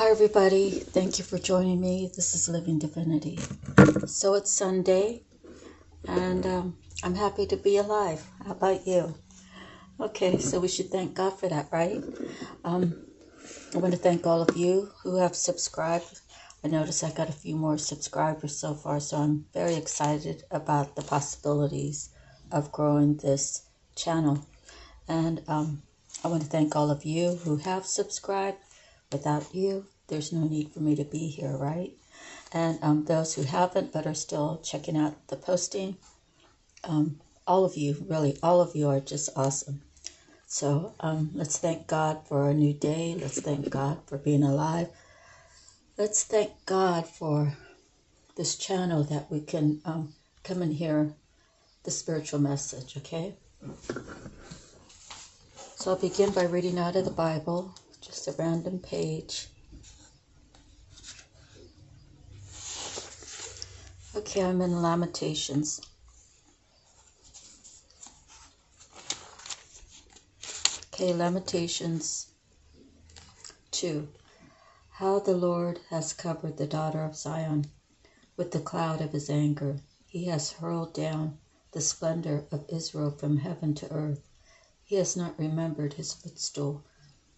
Hi everybody, thank you for joining me. This is Living Divinity. So it's Sunday and I'm happy to be alive. How about you? Okay, so we should thank God for that, right? I want to thank all of you who have subscribed. I noticed I got a few more subscribers so far, so I'm very excited about the possibilities of growing this channel. And I want to thank all of you who have subscribed. Without you, there's no need for me to be here, right? And those who haven't but are still checking out the posting, all of you, really, all of you are just awesome. So let's thank God for a new day. Let's thank God for being alive. Let's thank God for this channel that we can come and hear the spiritual message, okay? So I'll begin by reading out of the Bible, just a random page. Okay, I'm in Lamentations. Okay, Lamentations 2. How the Lord has covered the daughter of Zion with the cloud of his anger. He has hurled down the splendor of Israel from heaven to earth. He has not remembered his footstool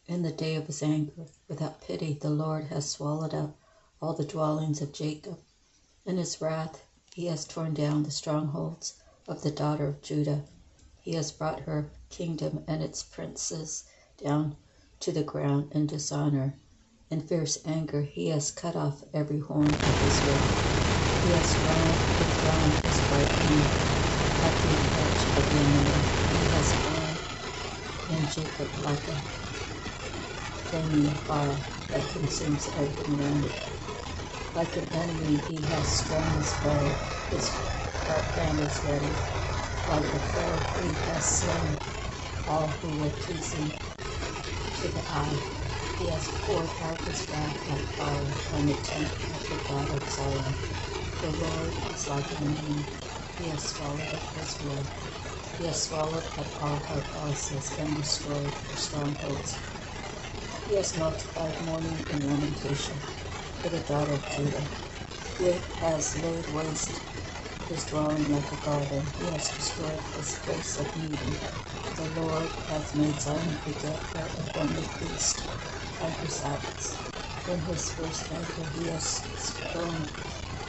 in the day of his anger. Without pity, the Lord has swallowed up all the dwellings of Jacob. In his wrath, he has torn down the strongholds of the daughter of Judah. He has brought her kingdom and its princes down to the ground in dishonor. In fierce anger, he has cut off every horn of Israel. He has withdrawn his right hand at the edge of the enemy. He has burned in Jacob like a flaming fire that consumes everything around it. Like an enemy, he has strung his bow. His right hand is ready. Like a foe, he has slain all who were pleasing to the eye. He has poured out his wrath like fire on the tent of the God of Zion. The Lord is like an enemy. He has swallowed up Israel. He has swallowed up all her palaces and destroyed her strongholds. He has multiplied mourning and lamentation for the daughter of Judah. He has laid waste his dwelling like a garden. He has destroyed his place of meeting. The Lord hath made Zion forget her appointed feast and her Sabbaths. In his fierce anger he has spurned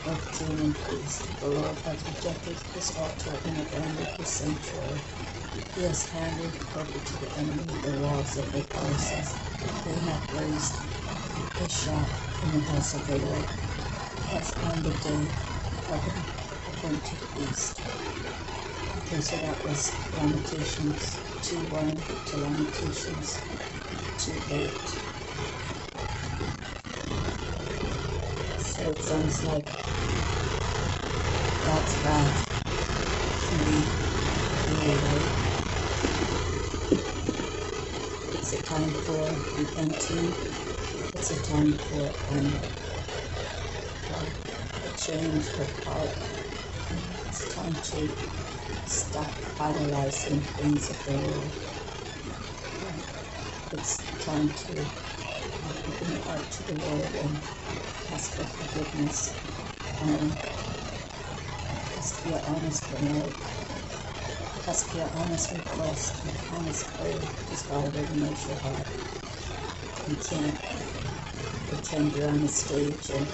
of king and priest. The Lord hath rejected his altar and abandoned his sanctuary. He has handed over to the enemy the walls of their palaces. They have raised a shout in the house of the Lord, as on the day of an appointed feast. Okay, so that was Lamentations 2:1 to Lamentations 2:8. So it sounds like God's wrath can be really right. It's a time for repenting. It's a time for a change of heart. It's time to stop idolizing things of the world. It's time to open your heart to the Lord and ask for forgiveness. Just be an honest prayer. Just be an honest request, an honest prayer, because God already knows your heart. You can't pretend you're on a stage and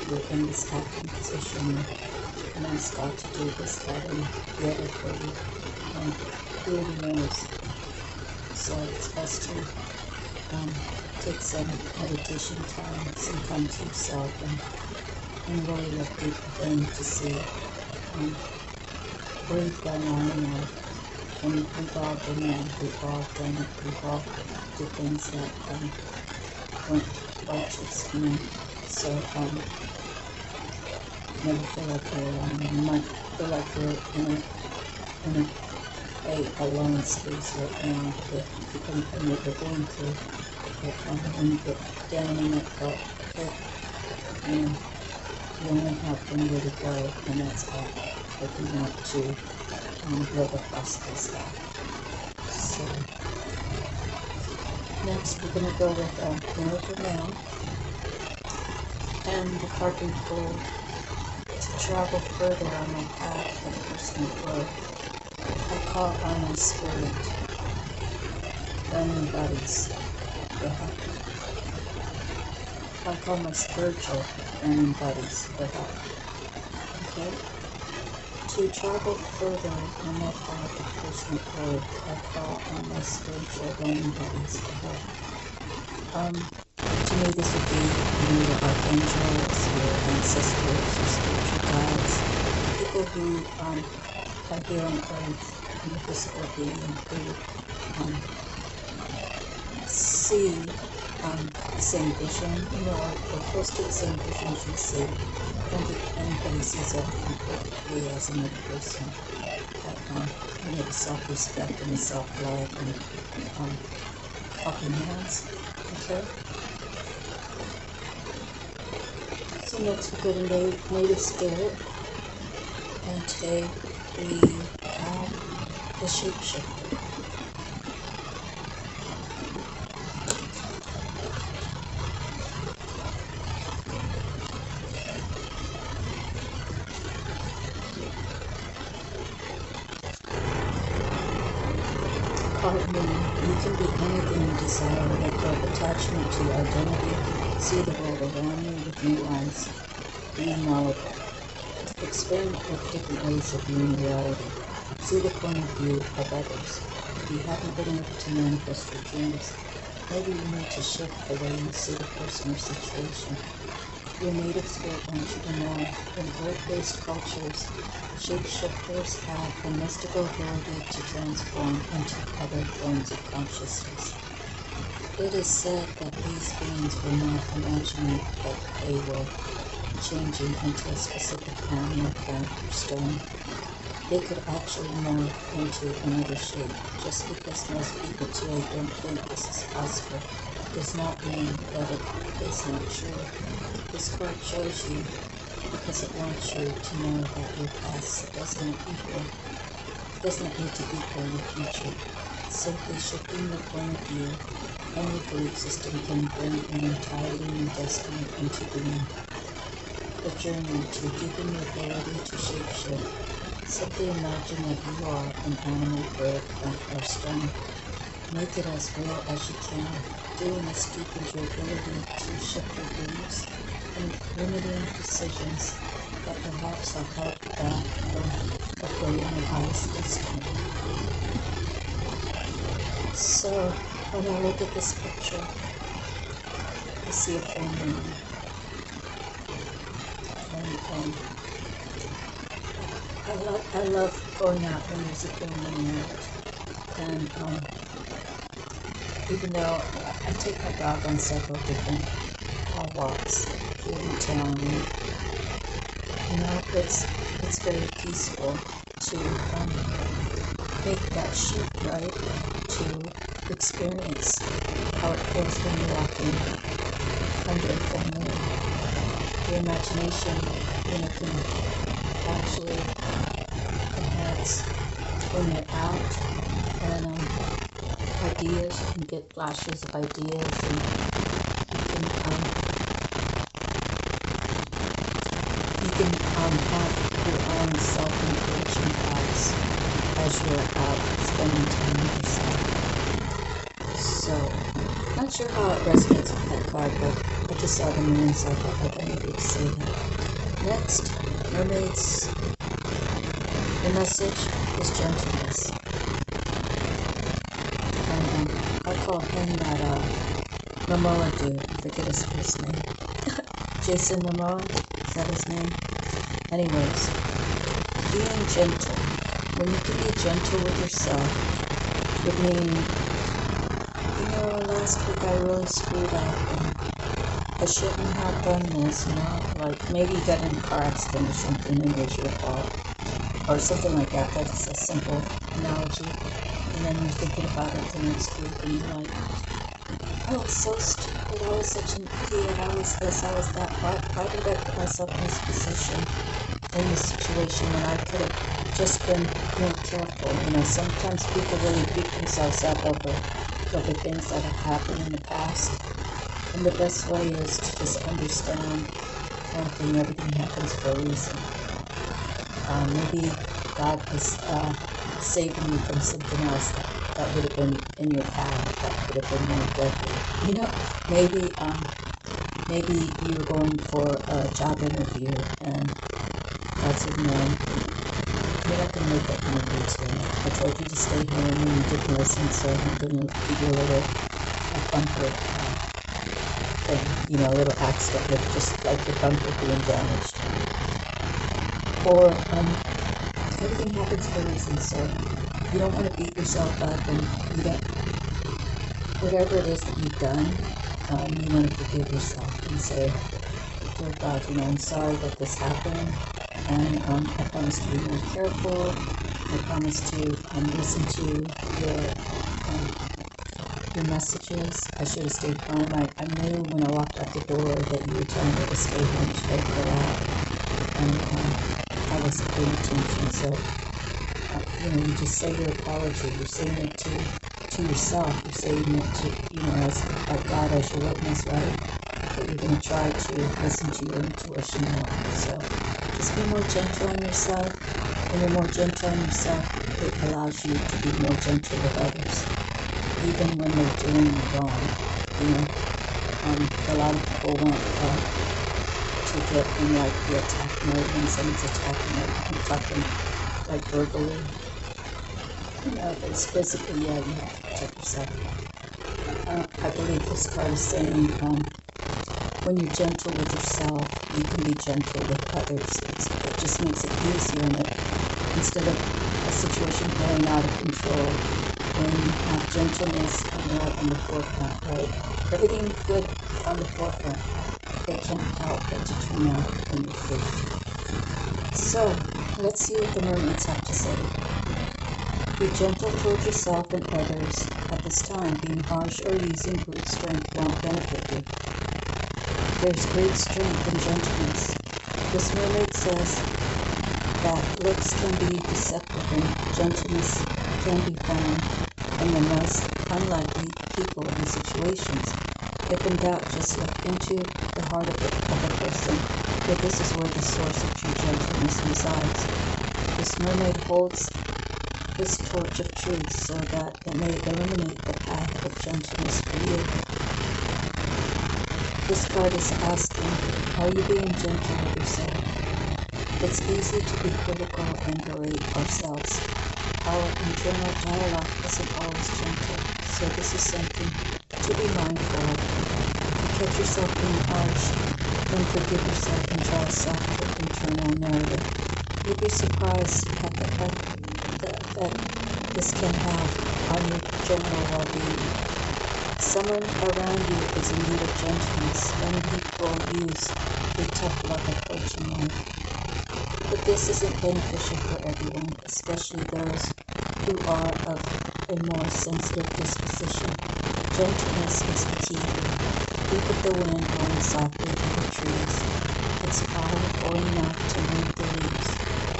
you're in this acting position and ask God to do this, that, and the other for you. And He already knows. So it's best to take some meditation time, some time to yourself, and really look deep within to see where you've gone wrong in life. And we've all been there, we've all done it, we've all did things that weren't righteous, So never feel like you're alone. You might feel like you're in a alone space right now with everything that you're going through. But when you get down in that pit, you only have one way to go, and that's up. If you want to live a prosperous life. So next we're going to go with Miracle Now. And the card we pulled, to travel further on my path of personal growth, I call on my spirit, learning buddies for help. I call my spiritual learning buddies for help. Okay? To travel further on my path of personal growth, I call on my spiritual learning buddies for help. To me, this would be your archangels, your ancestors, your spiritual guides, people who are here on earth in the physical being who see the same vision, or close to the same vision you see. I don't think anybody sees everything perfectly as another person. But, the self-respect and the self-love and helping hands. Okay? So next we go to native spirit, and today we have the shapeshifter. Card meaning, you can be anything you desire, let go of attachment to your identity, see the world around you with new eyes, be knowledgeable, experiment with different ways of viewing reality, see the point of view of others. If you haven't been able to manifest your dreams, maybe you need to shift the way you see the person or situation. Your native spirit wants you to know, in earth-based cultures, shapeshifters have the mystical ability to transform into other forms of consciousness. It is said that these beings were not imagining that they were changing into a specific animal, plant, or stone. They could actually morph into another shape. Just because most people today don't think this is possible does not mean that it is not true. This card shows you because it wants you to know that your past does not need to equal your future. Simply shifting your point of view and your belief system can bring an entirely new destiny into being. The journey to deepen your ability to shapeshift. Simply imagine that you are an animal, bird, plant, or stone. Make it as real as you can. Doing this deepens your ability to shift your beliefs and limiting decisions that perhaps have held you back from fulfilling your highest destiny. So, when I look at this picture, I see a family. And I love going out when there's a family out. And even though I take my dog on several different walks here in town, it's very peaceful to make that shift, right? To experience how it feels when you're walking under a full moon. Your imagination, can actually enhance when you're out, and ideas, you can get flashes of ideas, and you can have your own self-encouraging thoughts as you're out spending time with yourself. So, not sure how it resonates with that card, but I just saw the moon, so I thought I needed to say that. Next, mermaids. The message is gentleness. And I call him that Momoa dude. I forget his first name. Jason Momoa, is that his name? Anyways, being gentle. When you can be gentle with yourself, it means, last week I really screwed up and I shouldn't have done this, like maybe you got in a car accident or something and it was your fault, or something like that. That's a simple analogy. And then you're thinking about it the next week and you're like, I was so stupid, I was such an idiot, I was this, I was that. Why did I put myself in this position, in this situation, when I could have just been more careful? Sometimes people really beat themselves up over things that have happened in the past. And the best way is to just understand one thing, everything happens for a reason. Maybe God is saving you from something else that would have been in your path, that would have been more deadly. You know, maybe you were going for a job interview and God said, no, you're not going to make that interview today. I told you to stay home and you didn't listen, so I'm going to give you a little bumper thing, you know, a little accident, like just like your bumper being damaged. Or everything happens for a reason, so you don't want to beat yourself up, and you don't, whatever it is that you've done, you want to forgive yourself and say, dear God, you know, I'm sorry that this happened, and I promise to be more careful. I promise to listen to your messages. I should have stayed home. I knew when I walked out the door that you were telling me to stay home, to don't go out, and I wasn't paying attention. So, you know, you just say your apology. You're saying it to yourself. You're saying it to, you know, as like God as your witness, right? That you're going to try to listen to your intuition more. So just be more gentle on yourself. When you're more gentle on yourself, it allows you to be more gentle with others, even when they're doing wrong. You know, a lot of people want to get in like the attack mode when someone's attacking them. I'm talking like verbally. You know, if it's physically, yeah, you have to protect yourself. I believe this card is saying, when you're gentle with yourself, you can be gentle with others. It just makes it easier, and instead of a situation going out of control, when you have gentleness right on the forefront, right? Everything good on the forefront, it can't help but to turn out in your favor. So, let's see what the mermaids have to say. Be gentle toward yourself and others at this time. Being harsh or using brute strength won't benefit you. There's great strength in gentleness. This mermaid says that looks can be deceptive and gentleness can be found in the most unlikely people and situations. If in doubt, just look into the heart of a person, for this is where the source of true gentleness resides. This mermaid holds this torch of truth so that it may illuminate the path of gentleness for you. This card is asking, are you being gentle with yourself? It's easy to be critical and berate ourselves. Our internal dialogue isn't always gentle, so this is something to be mindful of. If you catch yourself being harsh, then forgive yourself and try a softer internal narrative. You'll be surprised at the effect that this can have on your general well-being. Someone around you is in need of gentleness. Many people use a tough love approach in life. But this isn't beneficial for everyone, especially those who are of a more sensitive disposition. Gentleness is the key here. Think of the wind blowing softly through the trees, its power enough to move the leaves,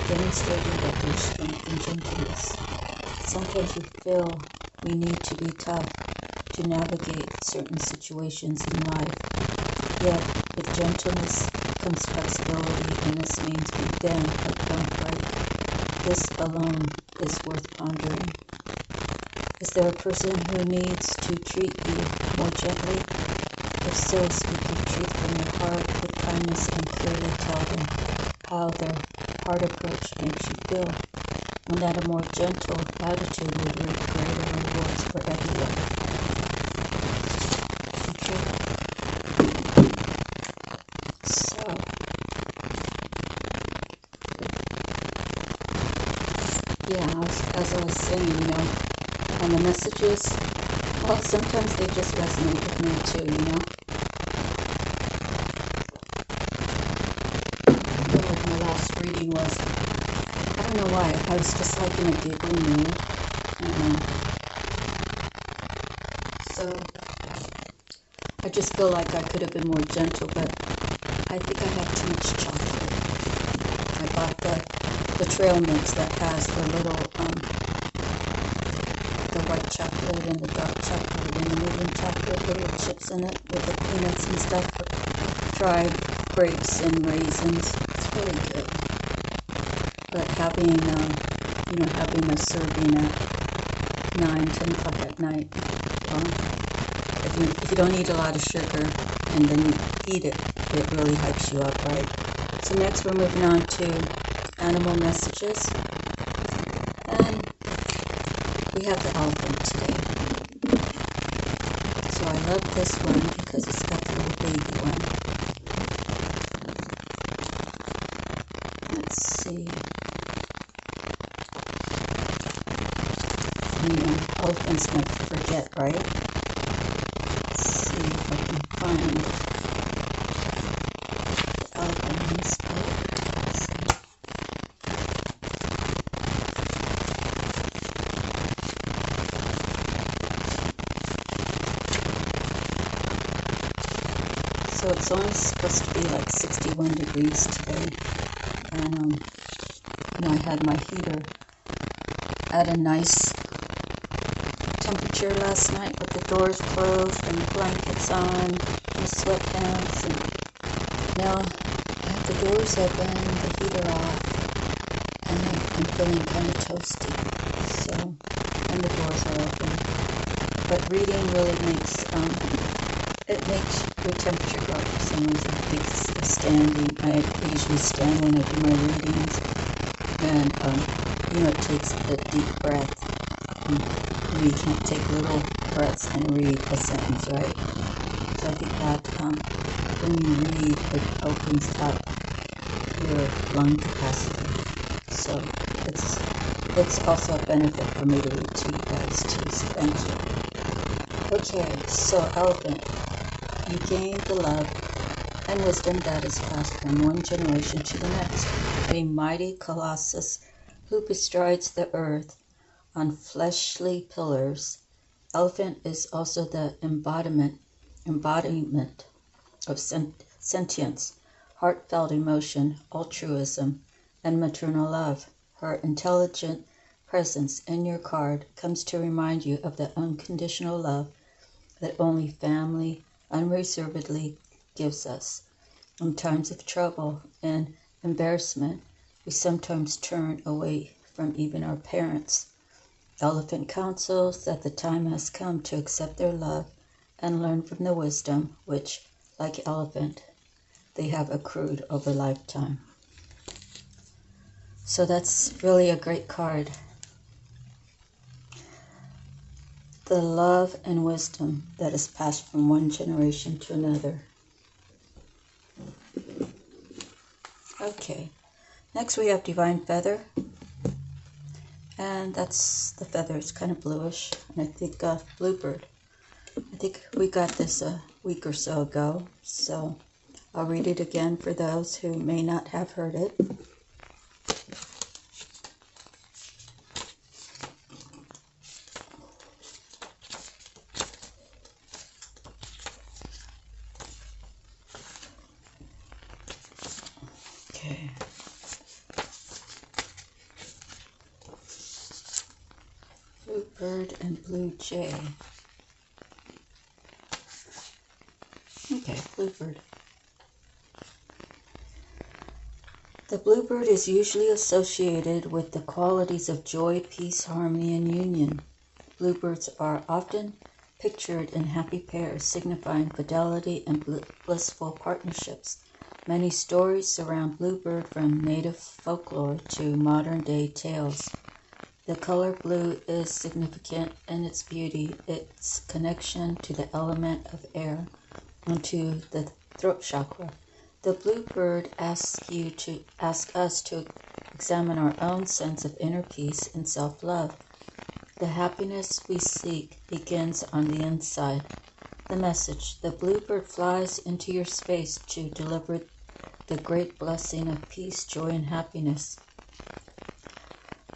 demonstrating that there's strength in gentleness. Sometimes we feel we need to be tough to navigate certain situations in life. Yet, with gentleness comes flexibility, and this means we then don't fight. This alone is worth pondering. Is there a person who needs to treat you more gently? If so, speak your truth from your heart with kindness and clearly tell them how their hard approach makes you feel. And that a more gentle attitude will reap greater rewards for everyone. Okay. So, yeah, as I was saying, you know, and the messages, well, sometimes they just resonate with me too, you know. Like my last reading was, I don't know why, I was just like in a giggling mood. So I just feel like I could have been more gentle, but I think I had too much chocolate. I bought the trail mix that has the little, the white chocolate and the dark chocolate and the medium chocolate, little chips in it with the peanuts and stuff. Tried grapes and raisins. It's really good. But having, having a serving at 9, 10 o'clock at night, if you don't eat a lot of sugar and then you eat it, it really hypes you up, right? So next we're moving on to animal messages. And we have the elephant today. So I love this one because it's got the little baby one. Let's see. Elephants might forget, right? Let's see if I can find the elephant in this book. Let's see. So it's only supposed to be like 61 degrees today. And, I had my heater at a nice temperature last night with the doors closed and the blankets on and the sweatpants, and now I have the doors open, the heater off, and I'm feeling kind of toasty, so, and the doors are open. But reading really makes your temperature go up for some reason. I usually stand when I do my readings, and it takes a deep breath. You can't take little breaths and read a sentence, right? So I think that when you read, it opens up your lung capacity. So it's also a benefit for me to read to you guys too, so thank you. Okay, so elephant, you gain the love and wisdom that is passed from one generation to the next. A mighty colossus who bestrides the earth on fleshly pillars, elephant is also the embodiment of sentience, heartfelt emotion, altruism, and maternal love. Her intelligent presence in your card comes to remind you of the unconditional love that only family unreservedly gives us. In times of trouble and embarrassment, we sometimes turn away from even our parents. Elephant counsels that the time has come to accept their love and learn from the wisdom which, like elephant, they have accrued over lifetime. So that's really a great card. The love and wisdom that is passed from one generation to another. Okay, next we have Divine Feather. And that's the feather. It's kind of bluish. And I think Bluebird. I think we got this a week or so ago. So I'll read it again for those who may not have heard it. Okay. Bluebird and Blue Jay. Okay, Bluebird. The bluebird is usually associated with the qualities of joy, peace, harmony, and union. Bluebirds are often pictured in happy pairs, signifying fidelity and blissful partnerships. Many stories surround bluebird, from native folklore to modern-day tales. The color blue is significant in its beauty, its connection to the element of air, and to the throat chakra. The bluebird asks us to examine our own sense of inner peace and self-love. The happiness we seek begins on the inside. The message: the bluebird flies into your space to deliver the great blessing of peace, joy, and happiness.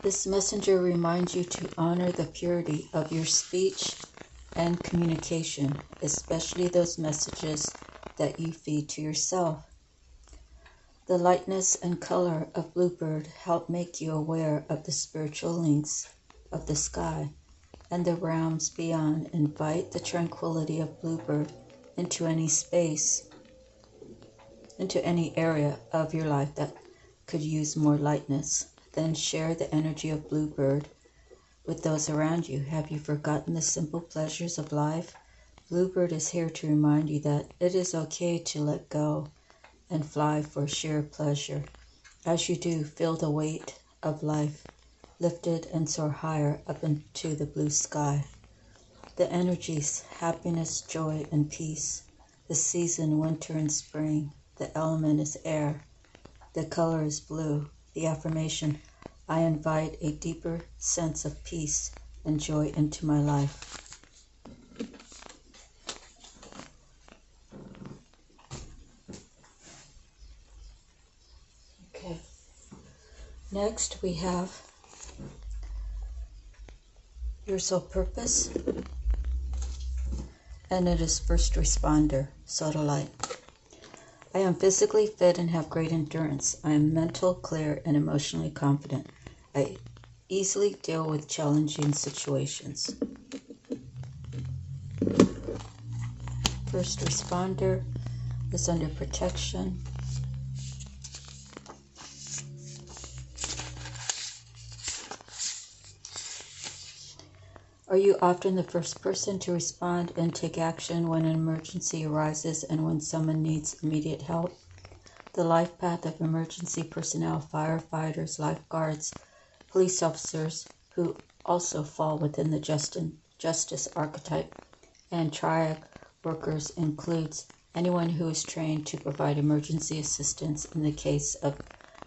This messenger reminds you to honor the purity of your speech and communication, especially those messages that you feed to yourself. The lightness and color of bluebird help make you aware of the spiritual links of the sky and the realms beyond. Invite the tranquility of bluebird into any space into any area of your life that could use more lightness. Then share the energy of Bluebird with those around you. Have you forgotten the simple pleasures of life? Bluebird is here to remind you that it is okay to let go and fly for sheer pleasure. As you do, feel the weight of life lifted and soar higher up into the blue sky. The energies, happiness, joy, and peace. The season, winter and spring. The element is air. The color is blue. The affirmation, I invite a deeper sense of peace and joy into my life. Okay. Next we have your soul purpose, and it is first responder, subtle light. I am physically fit and have great endurance. I am mental, clear, and emotionally confident. I easily deal with challenging situations. First responder is under protection. Are you often the first person to respond and take action when an emergency arises and when someone needs immediate help? The life path of emergency personnel, firefighters, lifeguards, police officers, who also fall within the justice archetype, and triad workers includes anyone who is trained to provide emergency assistance in the case of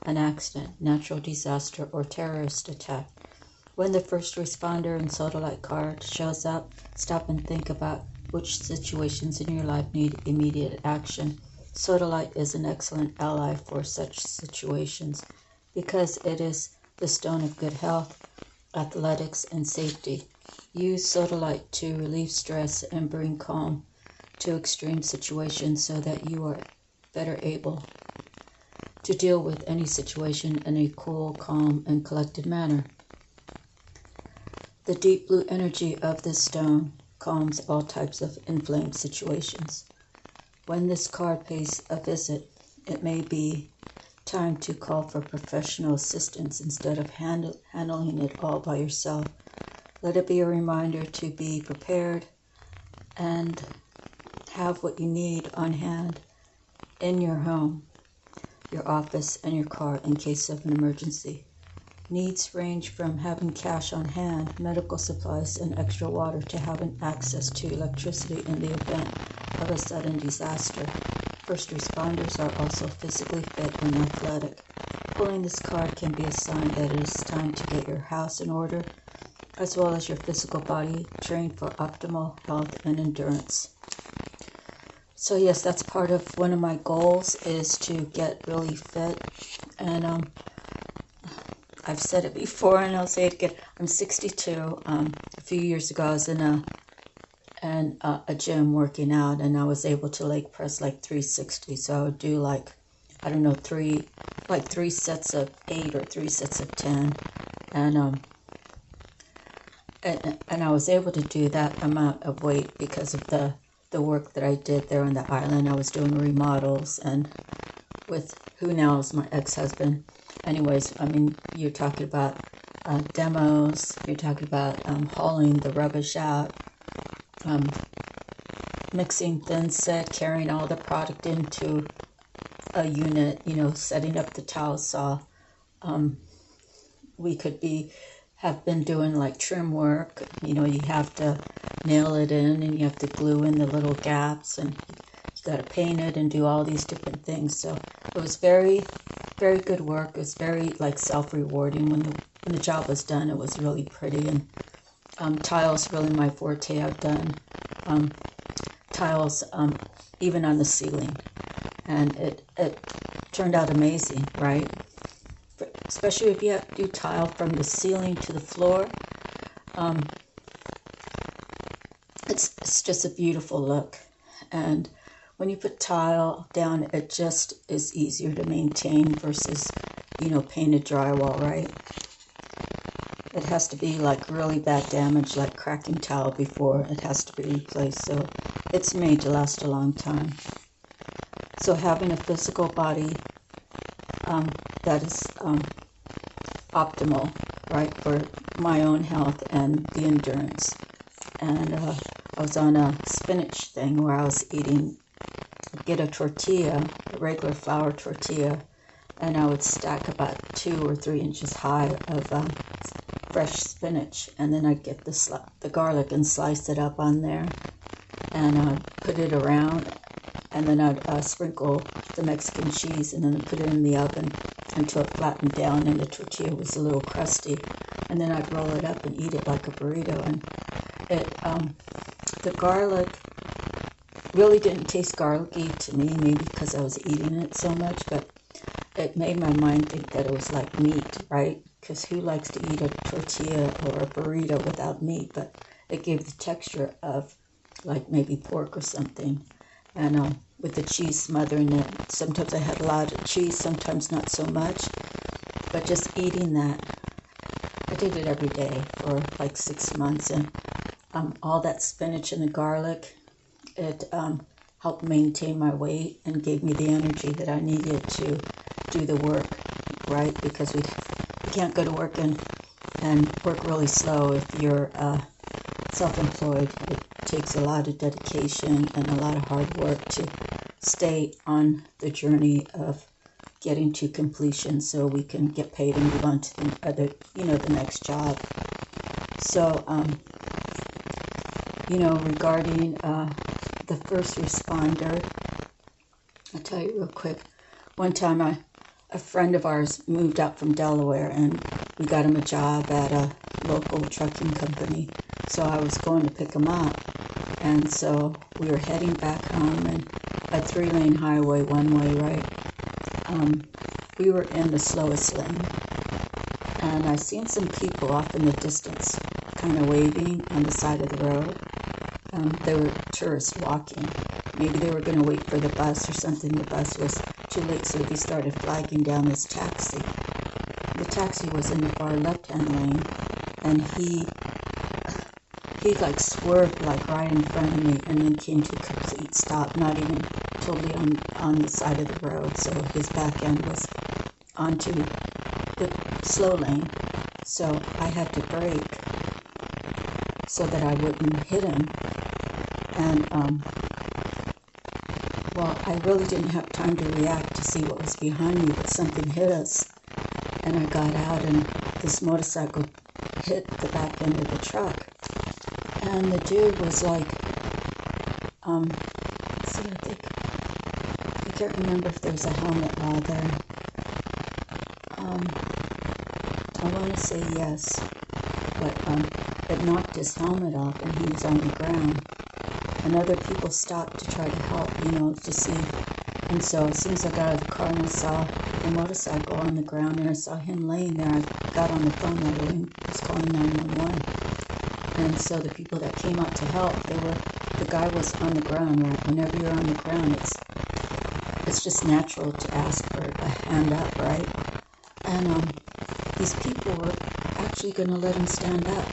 an accident, natural disaster, or terrorist attack. When the first responder and solar light card shows up, stop and think about which situations in your life need immediate action. Solar light is an excellent ally for such situations because it is the stone of good health, athletics, and safety. Use solar light to relieve stress and bring calm to extreme situations so that you are better able to deal with any situation in a cool, calm, and collected manner. The deep blue energy of this stone calms all types of inflamed situations. When this card pays a visit, it may be time to call for professional assistance instead of handling it all by yourself. Let it be a reminder to be prepared and have what you need on hand in your home, your office, and your car in case of an emergency. Needs range from having cash on hand, medical supplies, and extra water to having access to electricity in the event of a sudden disaster. First responders are also physically fit and athletic. Pulling this card can be a sign that it is time to get your house in order, as well as your physical body trained for optimal health and endurance. So yes, that's part of one of my goals is to get really fit, and I've said it before and I'll say it again. I'm 62. A few years ago, I was in a gym working out, and I was able to leg press like 360. So I would do three sets of 8 or 3 sets of 10, and I was able to do that amount of weight because of the work that I did there on the island. I was doing remodels and with who now is my ex-husband. Anyways, I mean, you're talking about demos, you're talking about hauling the rubbish out, mixing thin set, carrying all the product into a unit, setting up the towel saw. We could have been doing like trim work. You have to nail it in and you have to glue in the little gaps and you got to paint it and do all these different things. So it was very, very good work. It was very like self-rewarding. When the job was done, it was really pretty. And tiles really my forte. I've done tiles even on the ceiling, and it turned out amazing, right? Especially if you have to do tile from the ceiling to the floor. It's just a beautiful look, and when you put tile down, it just is easier to maintain versus, painted drywall, right? It has to be like really bad damage, like cracking tile before it has to be replaced. So it's made to last a long time. So having a physical body that is optimal, right, for my own health and the endurance. And I was on a spinach thing where I was eating, get a tortilla, a regular flour tortilla, and I would stack about 2 or 3 inches high of fresh spinach, and then I'd get the garlic and slice it up on there, and put it around, and then I'd sprinkle the Mexican cheese, and then put it in the oven until it flattened down and the tortilla was a little crusty, and then I'd roll it up and eat it like a burrito. And it, the garlic really didn't taste garlicky to me, maybe because I was eating it so much, but it made my mind think that it was like meat, right? Because who likes to eat a tortilla or a burrito without meat? But it gave the texture of like maybe pork or something. And with the cheese smothering it, sometimes I had a lot of cheese, sometimes not so much. But just eating that, I did it every day for like 6 months. And all that spinach and the garlic, it helped maintain my weight and gave me the energy that I needed to do the work, right? Because we can't go to work and work really slow if you're self-employed. It takes a lot of dedication and a lot of hard work to stay on the journey of getting to completion so we can get paid and move on to the other, the next job. So, regarding the first responder, I'll tell you real quick. One time a friend of ours moved out from Delaware, and we got him a job at a local trucking company. So I was going to pick him up, and so we were heading back home, and a 3-lane highway, one way, right? We were in the slowest lane, and I seen some people off in the distance kind of waving on the side of the road. They were tourists walking. Maybe they were going to wait for the bus or something. The bus was too late, so they started flagging down this taxi. The taxi was in the far left-hand lane, and he like swerved like right in front of me, and then came to a complete stop, not even totally on the side of the road. So his back end was onto the slow lane. So I had to brake so that I wouldn't hit him. And well, I really didn't have time to react to see what was behind me, but something hit us, and I got out, and this motorcycle hit the back end of the truck. And the dude was like, let's see, I can't remember if there's a helmet law there. I want to say yes, but it knocked his helmet off, and he was on the ground. And other people stopped to try to help, to see. And so as soon as I got out of the car and I saw the motorcycle on the ground and I saw him laying there, I got on the phone right away and was calling 911. And so the people that came out to help, the guy was on the ground, right? Whenever you're on the ground, it's just natural to ask for a hand up, right? And these people were actually going to let him stand up.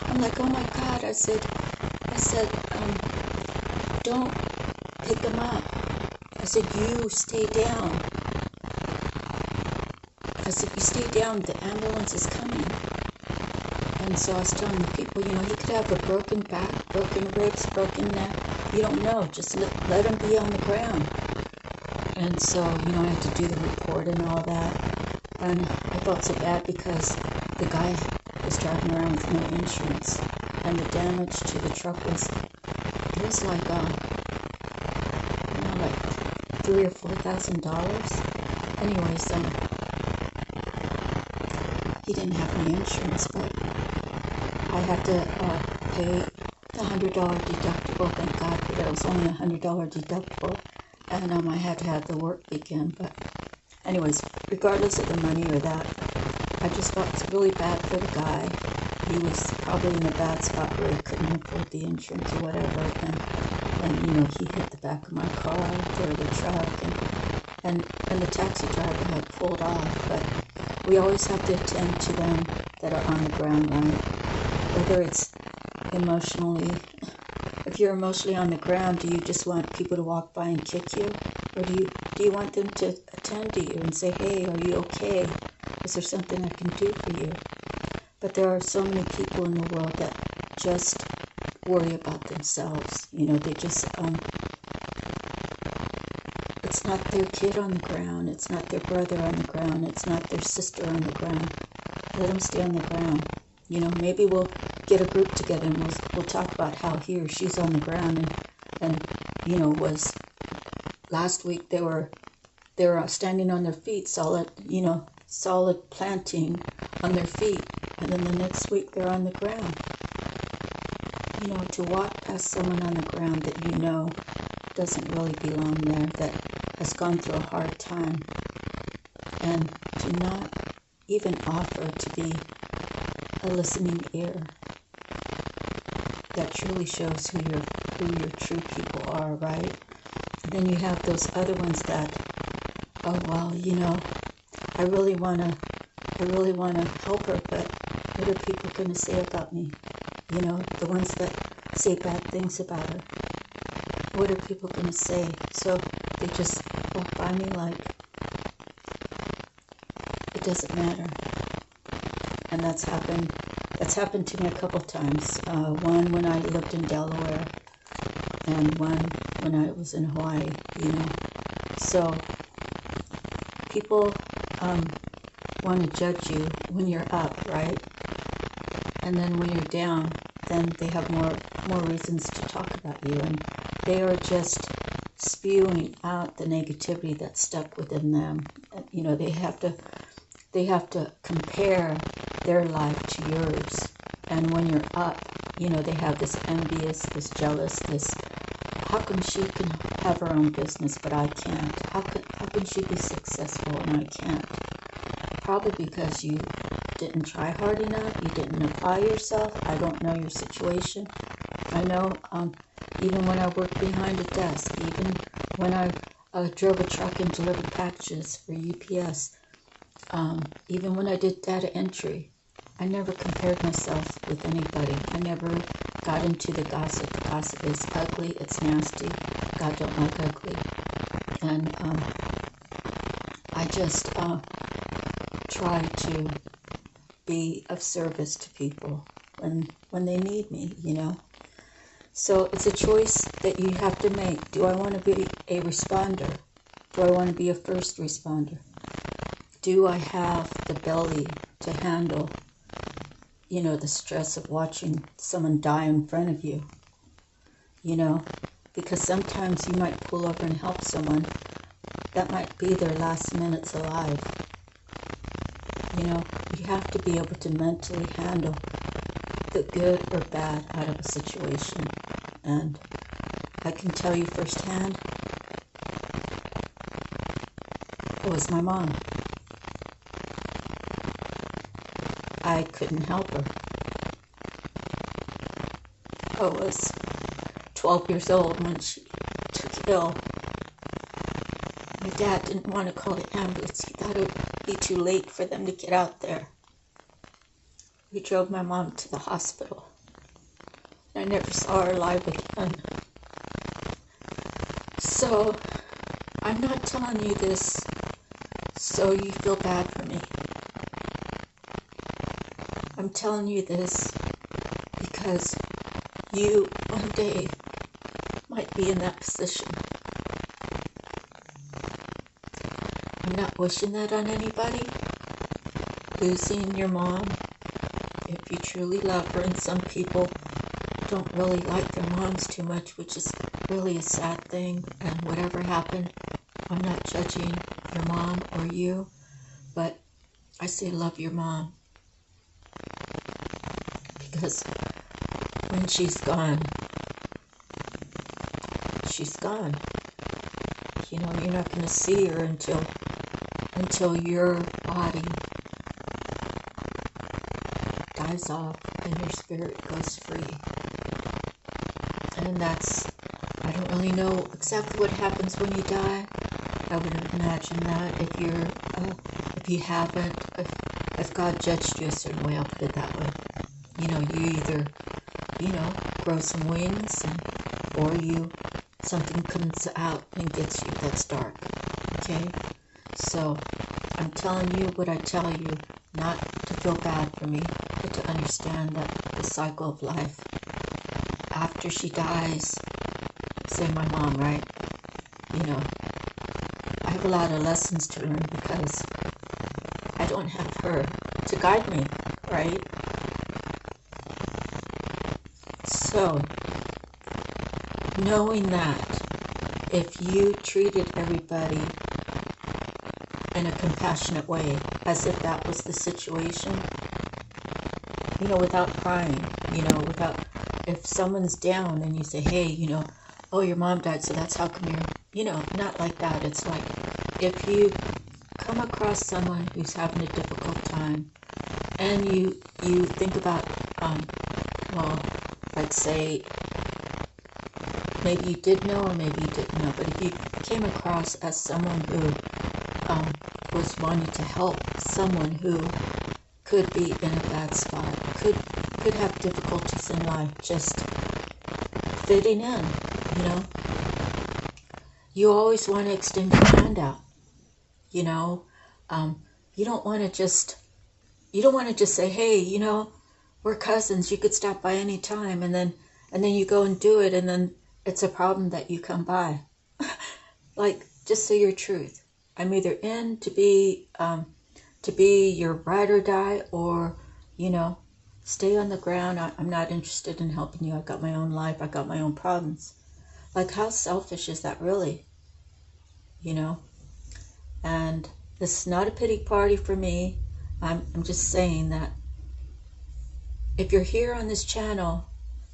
I'm like, oh my God, I said, don't pick him up. I said, you stay down. I said, you stay down, the ambulance is coming. And so I was telling the people, he could have a broken back, broken ribs, broken neck. You don't know, just let him be on the ground. And so, I had to do the report and all that. And I felt so bad because the guy was driving around with no insurance. And the damage to the truck was like $3,000 or $4,000. Anyways, he didn't have any insurance, but I had to pay the $100 deductible. Thank God for that. It was only a $100 deductible, and I had to have the work begin. But anyways, regardless of the money or that, I just felt really bad for the guy. He was probably in a bad spot where he couldn't afford the insurance or whatever, and he hit the back of my car or the truck, and the taxi driver had pulled off. But we always have to attend to them that are on the ground, right? Whether it's emotionally, if you're emotionally on the ground, do you just want people to walk by and kick you? Or do you want them to attend to you and say, hey, are you okay? Is there something I can do for you? But there are so many people in the world that just worry about themselves. They just, it's not their kid on the ground. It's not their brother on the ground. It's not their sister on the ground. Let them stay on the ground. Maybe we'll get a group together and we'll talk about how he or she's on the ground and was last week they were standing on their feet, solid planting on their feet, and then the next week they're on the ground. To walk past someone on the ground that doesn't really belong there, that has gone through a hard time, and to not even offer to be a listening ear, that truly shows who your true people are, right? And then you have those other ones that, oh well, I really wanna help her, but what are people gonna say about me? The ones that say bad things about her. What are people gonna say? So they just walk by me like it doesn't matter. And that's happened to me a couple times. One when I lived in Delaware, and one when I was in Hawaii. So people want to judge you when you're up, right? And then when you're down, then they have more reasons to talk about you, and they are just spewing out the negativity that's stuck within them. They have to compare their life to yours. And when you're up, they have this envious, this jealous, this, how come she can have her own business but I can't? How can she be successful and I can't? Probably because you didn't try hard enough, you didn't apply yourself. I don't know your situation. I know even when I worked behind a desk, even when I drove a truck and delivered packages for UPS, even when I did data entry, I never compared myself with anybody. I never got into the gossip. The gossip is ugly, it's nasty. God don't like ugly. And I just try to be of service to people when they need me, So it's a choice that you have to make. Do I want to be a responder? Do I want to be a first responder? Do I have the belly to handle, the stress of watching someone die in front of you? Because sometimes you might pull over and help someone. That might be their last minutes alive. You have to be able to mentally handle the good or bad out of a situation. And I can tell you firsthand, it was my mom. I couldn't help her. I was 12 years old when she took ill. My dad didn't want to call the ambulance. He thought it would be too late for them to get out there. We drove my mom to the hospital. I never saw her alive again. So, I'm not telling you this so you feel bad for me. I'm telling you this because you one day might be in that position. I'm not wishing that on anybody. Losing your mom, if you truly love her, and some people don't really like their moms too much, which is really a sad thing, and whatever happened, I'm not judging your mom or you, but I say love your mom. Because when she's gone, she's gone. You're not going to see her until your body dies off and your spirit goes free. And I don't really know exactly what happens when you die. I would imagine that if God judged you a certain way, I'll put it that way. You either, grow some wings or you something comes out and gets you that's dark. Okay? So I'm telling you what I tell you, not to feel bad for me, but to understand that the cycle of life. After she dies, say my mom, right? You know, I have a lot of lessons to learn because I don't have her to guide me, right? So, knowing that if you treated everybody in a compassionate way, as if that was the situation, you know, without crying, you know, without, if someone's down and you say, hey, you know, oh, your mom died, so that's how come you're, you know, not like that. It's like, if you come across someone who's having a difficult time, and you think about, well, like say, maybe you did know or maybe you didn't know, but if you came across as someone who was wanting to help someone who could be in a bad spot, could have difficulties in life, just fitting in, you know, you always want to extend your hand out, you know. You don't want to just say, hey, you know, we're cousins, you could stop by any time, and then you go and do it, and then it's a problem that you come by. Like, just say your truth. I'm either in to be your ride or die, or, you know, stay on the ground. I'm not interested in helping you. I've got my own life. I've got my own problems. Like, how selfish is that really? You know? And this is not a pity party for me. I'm just saying that if you're here on this channel,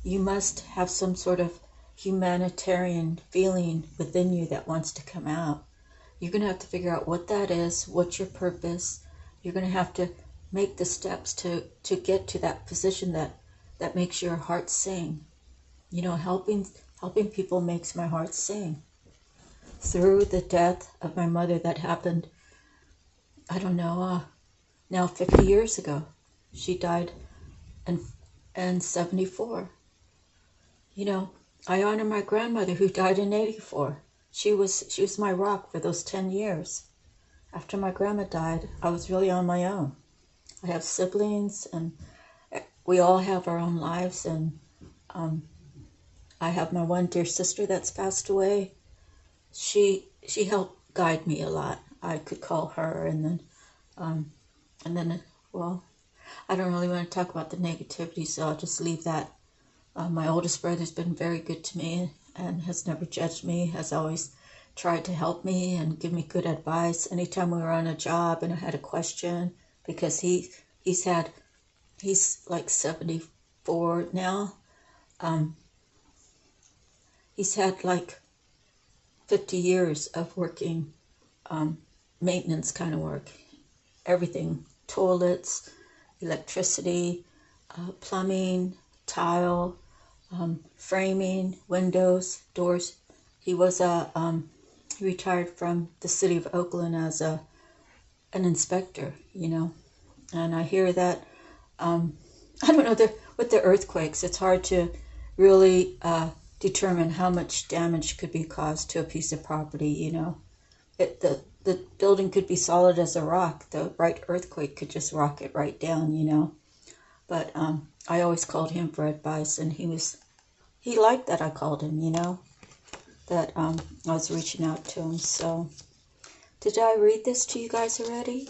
you must have some sort of humanitarian feeling within you that wants to come out. You're going to have to figure out what that is, what's your purpose. You're going to have to make the steps to get to that position that makes your heart sing. You know, helping people makes my heart sing. Through the death of my mother that happened, I don't know, now 50 years ago. She died in 74. You know, I honor my grandmother who died in 84. She was my rock for those 10 years. After my grandma died, I was really on my own. I have siblings, and we all have our own lives, and I have my one dear sister that's passed away. She helped guide me a lot. I could call her, and then, well, I don't really want to talk about the negativity, so I'll just leave that. My oldest brother's been very good to me and has never judged me, has always tried to help me and give me good advice. Anytime we were on a job and I had a question, because he's like 74 now. He's had like 50 years of working maintenance kind of work. Everything, toilets, electricity, plumbing, tile, framing, windows, doors. He was he retired from the city of Oakland as an inspector, you know. And I hear that, I don't know, with the earthquakes, it's hard to really determine how much damage could be caused to a piece of property, you know. The building could be solid as a rock. The right earthquake could just rock it right down, you know. But I always called him for advice, and he liked that I called him, you know, that I was reaching out to him. So, did I read this to you guys already?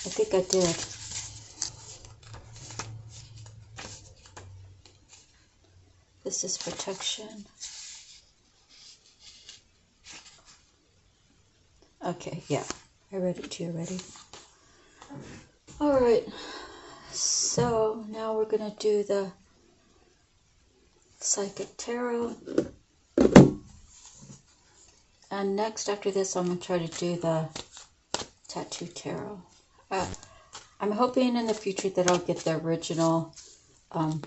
I think I did. This is protection. Okay, yeah, I read it to you already. All right, so now we're going to do the Psychic Tarot. And next, after this, I'm going to try to do the Tattoo Tarot. I'm hoping in the future that I'll get the original, I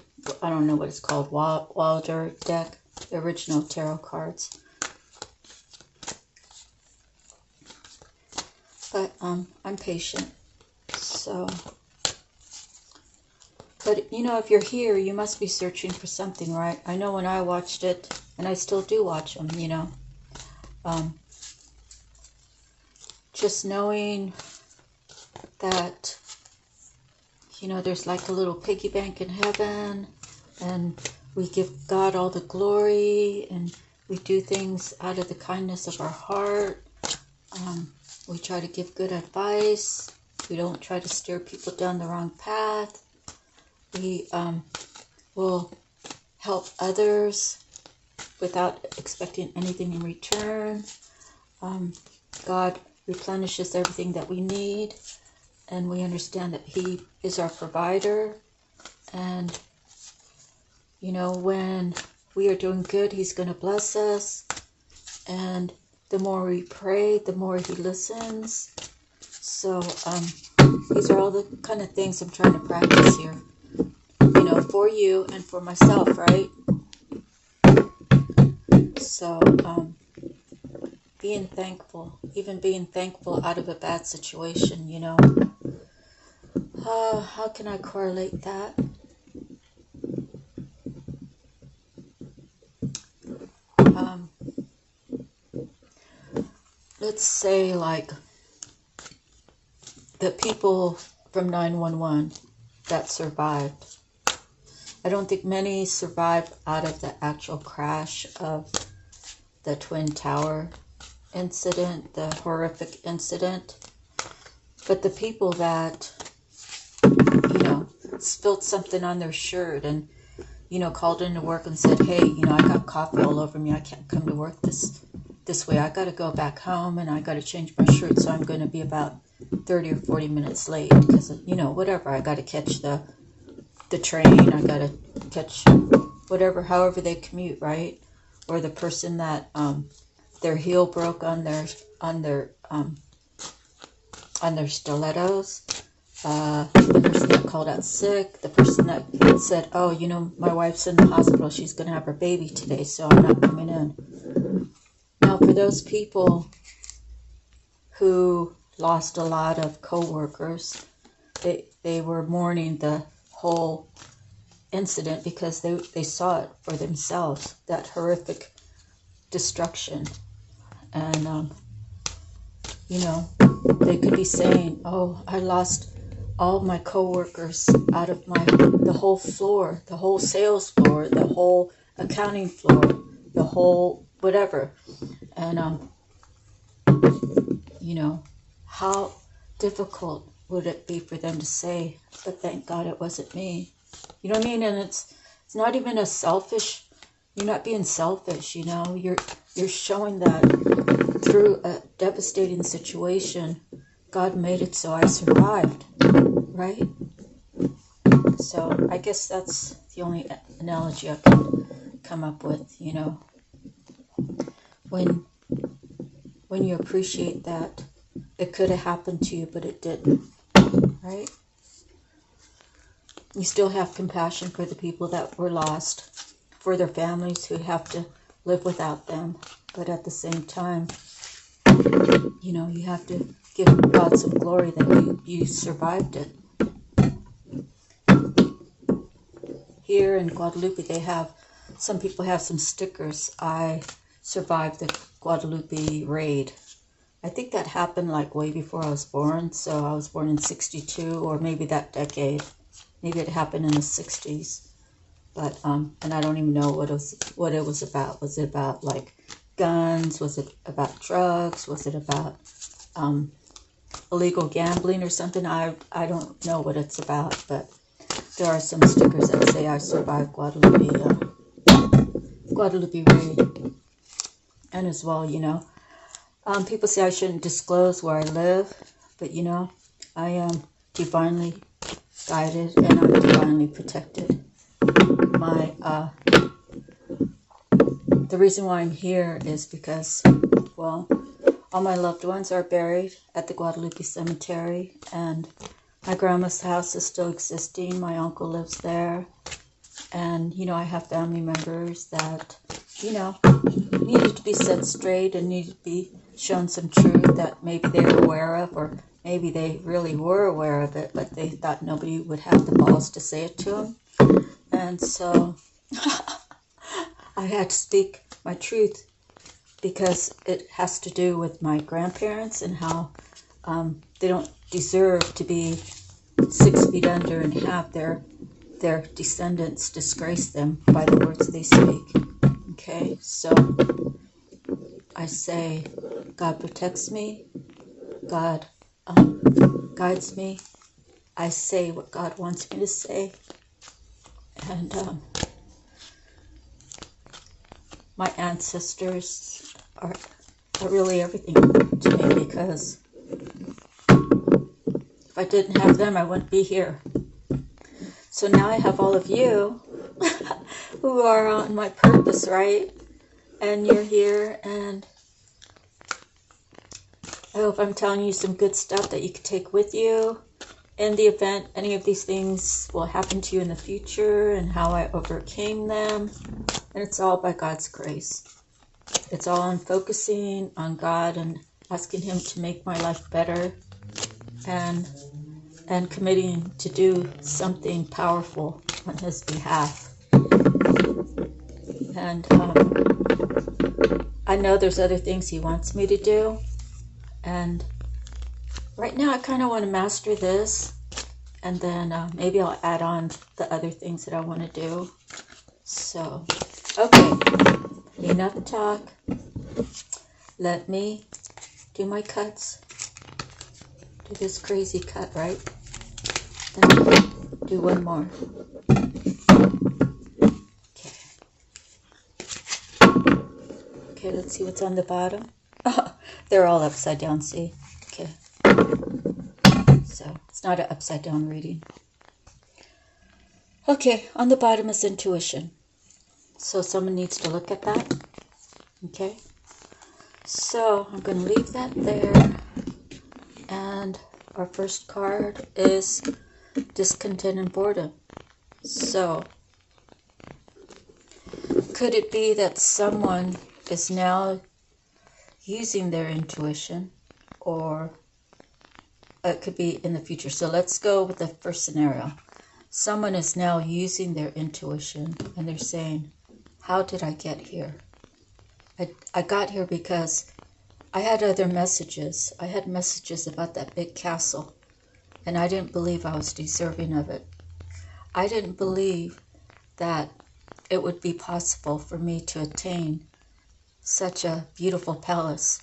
don't know what it's called, Wilder deck, the original tarot cards. But I'm patient, so. But, you know, if you're here, you must be searching for something, right? I know when I watched it, And I still do watch them, you know. Just knowing that, you know, there's like a little piggy bank in heaven, and we give God all the glory, and we do things out of the kindness of our heart. We try to give good advice. We don't try to steer people down the wrong path. We will help others without expecting anything in return. God replenishes everything that we need, and we understand that He is our provider. And, you know, when we are doing good, He's going to bless us. And the more we pray, the more He listens. So these are all the kind of things I'm trying to practice here, you know, for you and for myself, right? So being thankful, even being thankful out of a bad situation, you know. How can I correlate that? Let's say like the people from 911 that survived. I don't think many survived out of the actual crash of the Twin Tower incident, the horrific incident. But the people that, you know, spilled something on their shirt and, you know, called into work and said, hey, you know, I got coffee all over me. I can't come to work this way. I got to go back home and I got to change my shirt. So I'm going to be about 30 or 40 minutes late because, you know, whatever. I got to catch the train. I got to catch whatever, however they commute, right? Or the person that their heel broke on their stilettos. The person that called out sick, the person that said, oh, you know, my wife's in the hospital, she's going to have her baby today, so I'm not coming in. Now, for those people who lost a lot of co-workers, they were mourning the whole incident because they saw it for themselves, that horrific destruction. And, you know, they could be saying, oh, I lost all my co-workers out of the whole floor, the whole sales floor, the whole accounting floor, the whole whatever. And, you know, how difficult would it be for them to say, but thank God it wasn't me. You know what I mean? And it's not even a selfish, you're not being selfish, you know, you're showing that through a devastating situation, God made it so I survived, right? So I guess that's the only analogy I can come up with, you know. When you appreciate that it could have happened to you, but it didn't, right? You still have compassion for the people that were lost, for their families who have to live without them. But at the same time, you know, you have to give God some glory that you survived it. Here in Guadalupe, some people have some stickers. I survived the Guadalupe raid. I think that happened like way before I was born. So I was born in 62, or maybe that decade. Maybe it happened in the 60s. But, and I don't even know what it was about. Was it about like guns? Was it about drugs? Was it about illegal gambling or something? I don't know what it's about, but there are some stickers that say I survived Guadalupe raid. And as well, you know, people say I shouldn't disclose where I live, but you know, I am divinely guided and I'm divinely protected. The reason why I'm here is because, well, all my loved ones are buried at the Guadalupe Cemetery, and my grandma's house is still existing. My uncle lives there, and, you know, I have family members that, you know, needed to be set straight and needed to be shown some truth that maybe they were aware of, or maybe they really were aware of it, but they thought nobody would have the balls to say it to them. And so I had to speak my truth, because it has to do with my grandparents and how they don't deserve to be 6 feet under and have their descendants disgrace them by the words they speak. Okay, so I say, God protects me, God guides me. I say what God wants me to say, and my ancestors are really everything to me, because if I didn't have them, I wouldn't be here. So now I have all of you who are on my purpose, right? And you're here, and I hope I'm telling you some good stuff that you can take with you in the event any of these things will happen to you in the future, and how I overcame them. And it's all by God's grace. It's all on focusing on God and asking Him to make my life better, and committing to do something powerful on His behalf. And I know there's other things He wants me to do, and right now I kind of want to master this, and then maybe I'll add on the other things that I want to do. So, okay, enough talk. Let me do my cuts. Do this crazy cut, right? Then do one more. Okay, let's see what's on the bottom. Oh, they're all upside down, see? Okay. So, it's not an upside down reading. Okay, on the bottom is intuition. So, someone needs to look at that. Okay? So, I'm going to leave that there. And our first card is discontent and boredom. So, could it be that someone is now using their intuition, or it could be in the future? So let's go with the first scenario. Someone is now using their intuition, and they're saying, how did I get here? I got here because I had other messages. I had messages about that big castle, and I didn't believe I was deserving of it. I didn't believe that it would be possible for me to attain such a beautiful palace,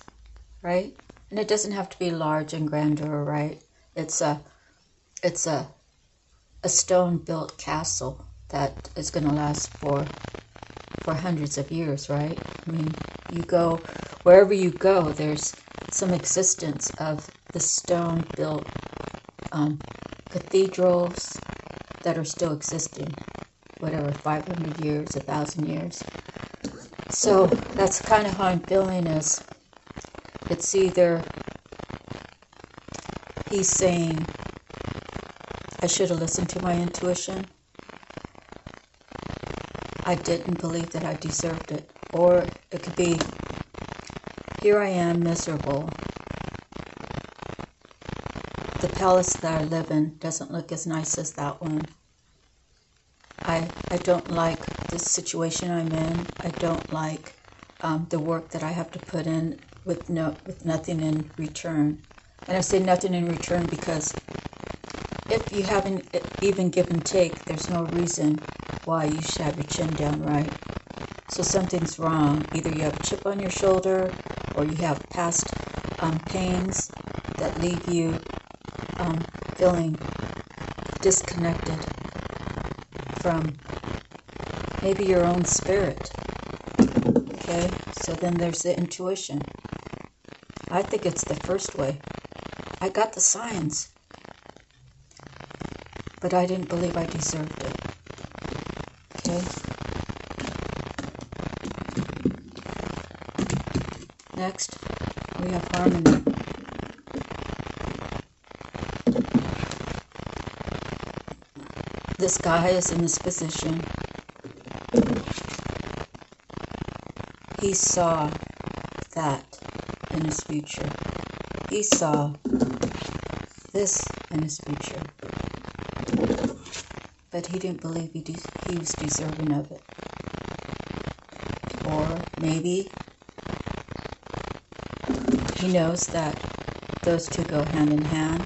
right? And it doesn't have to be large and grandeur, right? It's a stone-built castle that is going to last for hundreds of years, right? I mean, you go wherever you go, there's some existence of the stone-built cathedrals that are still existing, whatever, 500 years, 1,000 years. So that's kind of how I'm feeling. Is it's either he's saying I should have listened to my intuition, I didn't believe that I deserved it, or it could be, here I am miserable. The palace that I live in doesn't look as nice as that one. I don't like the situation I'm in. I don't like the work that I have to put in with nothing in return. And I say nothing in return because if you haven't even give and take, there's no reason why you should have your chin down, right? So something's wrong. Either you have a chip on your shoulder, or you have past pains that leave you feeling disconnected from maybe your own spirit. Okay, so then there's the intuition. I think it's the first way. I got the signs, but I didn't believe I deserved it. Okay? Next, we have harmony. This guy is in this position. He saw that in his future. He saw this in his future. But he didn't believe he was deserving of it. Or maybe he knows that those two go hand in hand.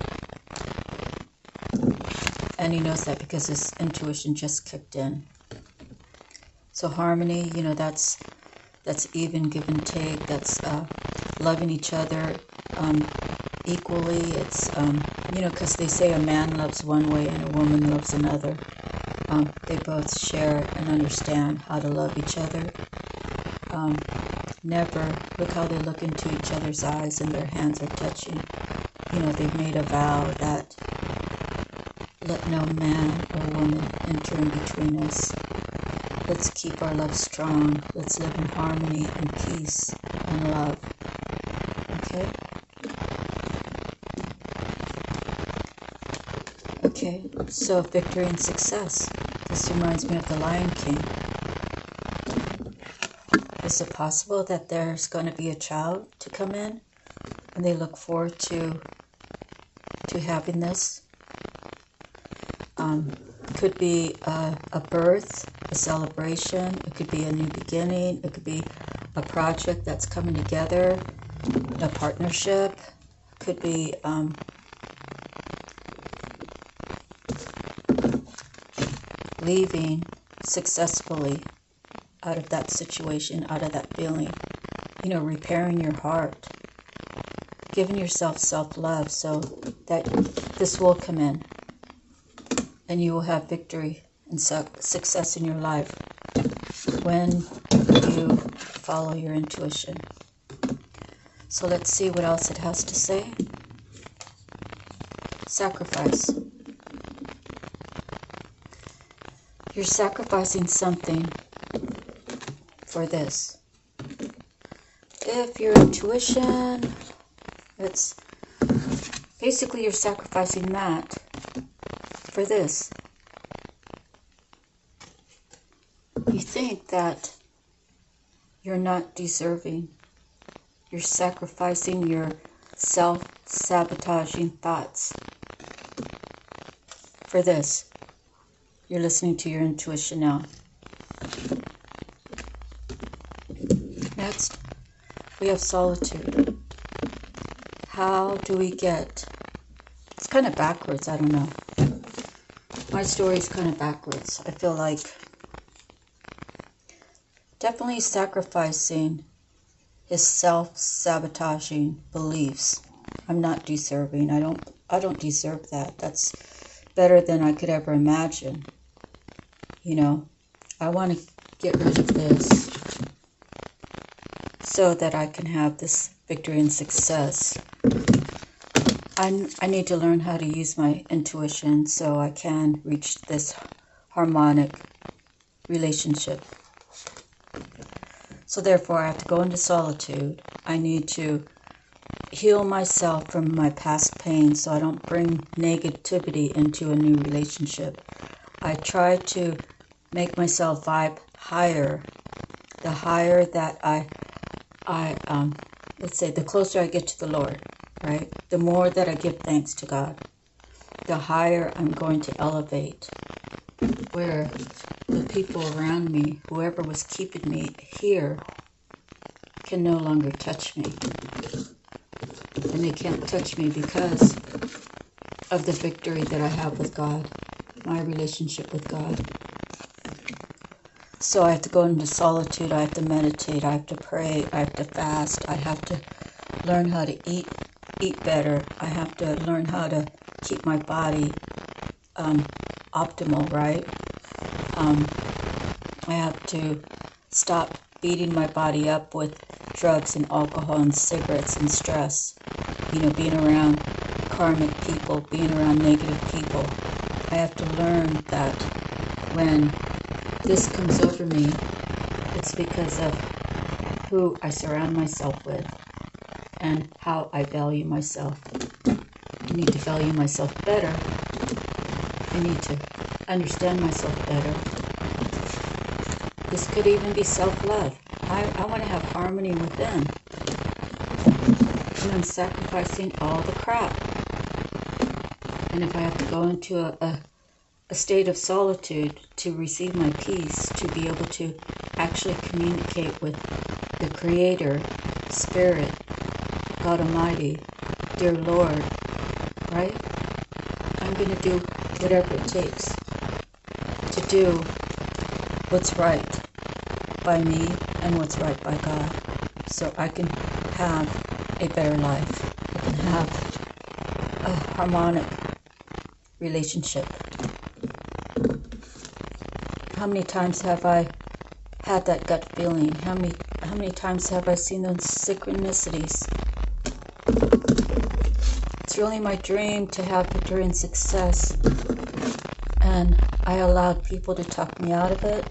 And he knows that because his intuition just kicked in. So harmony, that's even give and take. That's loving each other equally. It's, because they say a man loves one way and a woman loves another. They both share and understand how to love each other. Never, look how they look into each other's eyes and their hands are touching. They've made a vow that let no man or woman enter in between us. Let's keep our love strong. Let's live in harmony and peace and love. Okay? Okay, so victory and success. This reminds me of the Lion King. Is it possible that there's going to be a child to come in and they look forward to having this? Could be a birth, a celebration. It could be a new beginning. It could be a project that's coming together, a partnership. Could be leaving successfully out of that situation, out of that feeling. Repairing your heart, giving yourself self-love so that this will come in and you will have victory and success in your life when you follow your intuition. So let's see what else it has to say. Sacrifice. You're sacrificing something for this. If your intuition, it's basically you're sacrificing that for this. You think that you're not deserving. You're sacrificing your self-sabotaging thoughts for this. You're listening to your intuition now. Next, we have solitude. How do we get... It's kind of backwards, I don't know. My story is kind of backwards. I feel like definitely sacrificing his self-sabotaging beliefs. I'm not deserving. I don't deserve that. That's better than I could ever imagine. I want to get rid of this so that I can have this victory and success. I need to learn how to use my intuition so I can reach this harmonic relationship. So therefore, I have to go into solitude. I need to heal myself from my past pain so I don't bring negativity into a new relationship. I try to make myself vibe higher. The higher that let's say the closer I get to the Lord, right? The more that I give thanks to God, the higher I'm going to elevate, where the people around me, whoever was keeping me here, can no longer touch me. And they can't touch me because of the victory that I have with God, my relationship with God. So I have to go into solitude, I have to meditate, I have to pray, I have to fast, I have to learn how to eat better. I have to learn how to keep my body optimal, right? I have to stop beating my body up with drugs and alcohol and cigarettes and stress. Being around karmic people, being around negative people. I have to learn that when this comes over me, it's because of who I surround myself with and how I value myself. I need to value myself better. I need to understand myself better. This could even be self-love. I want to have harmony within. And I'm sacrificing all the crap. And if I have to go into a state of solitude to receive my peace, to be able to actually communicate with the Creator, Spirit, God Almighty, dear Lord, right? I'm going to do whatever it takes to do what's right by me and what's right by God, so I can have a better life. I can have a harmonic relationship. How many times have I had that gut feeling? How many times have I seen those synchronicities? It's really my dream to have victory and success, and I allowed people to talk me out of it.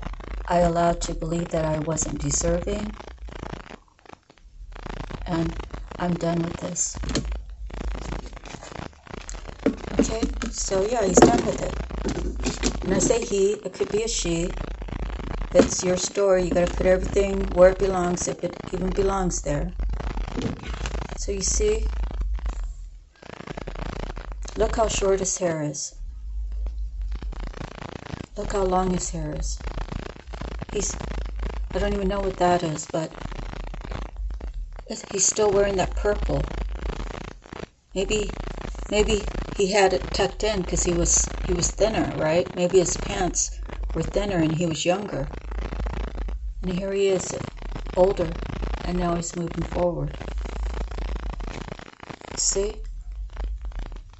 I allowed to believe that I wasn't deserving, and I'm done with this. Okay, so yeah, he's done with it. When I say he, it could be a she. It's your story. You got to put everything where it belongs, if it even belongs there. So you see, look how short his hair is. Look how long his hair is. I don't even know what that is, but he's still wearing that purple. Maybe he had it tucked in because he was thinner, right? Maybe his pants were thinner and he was younger. And here he is, older, and now he's moving forward. See?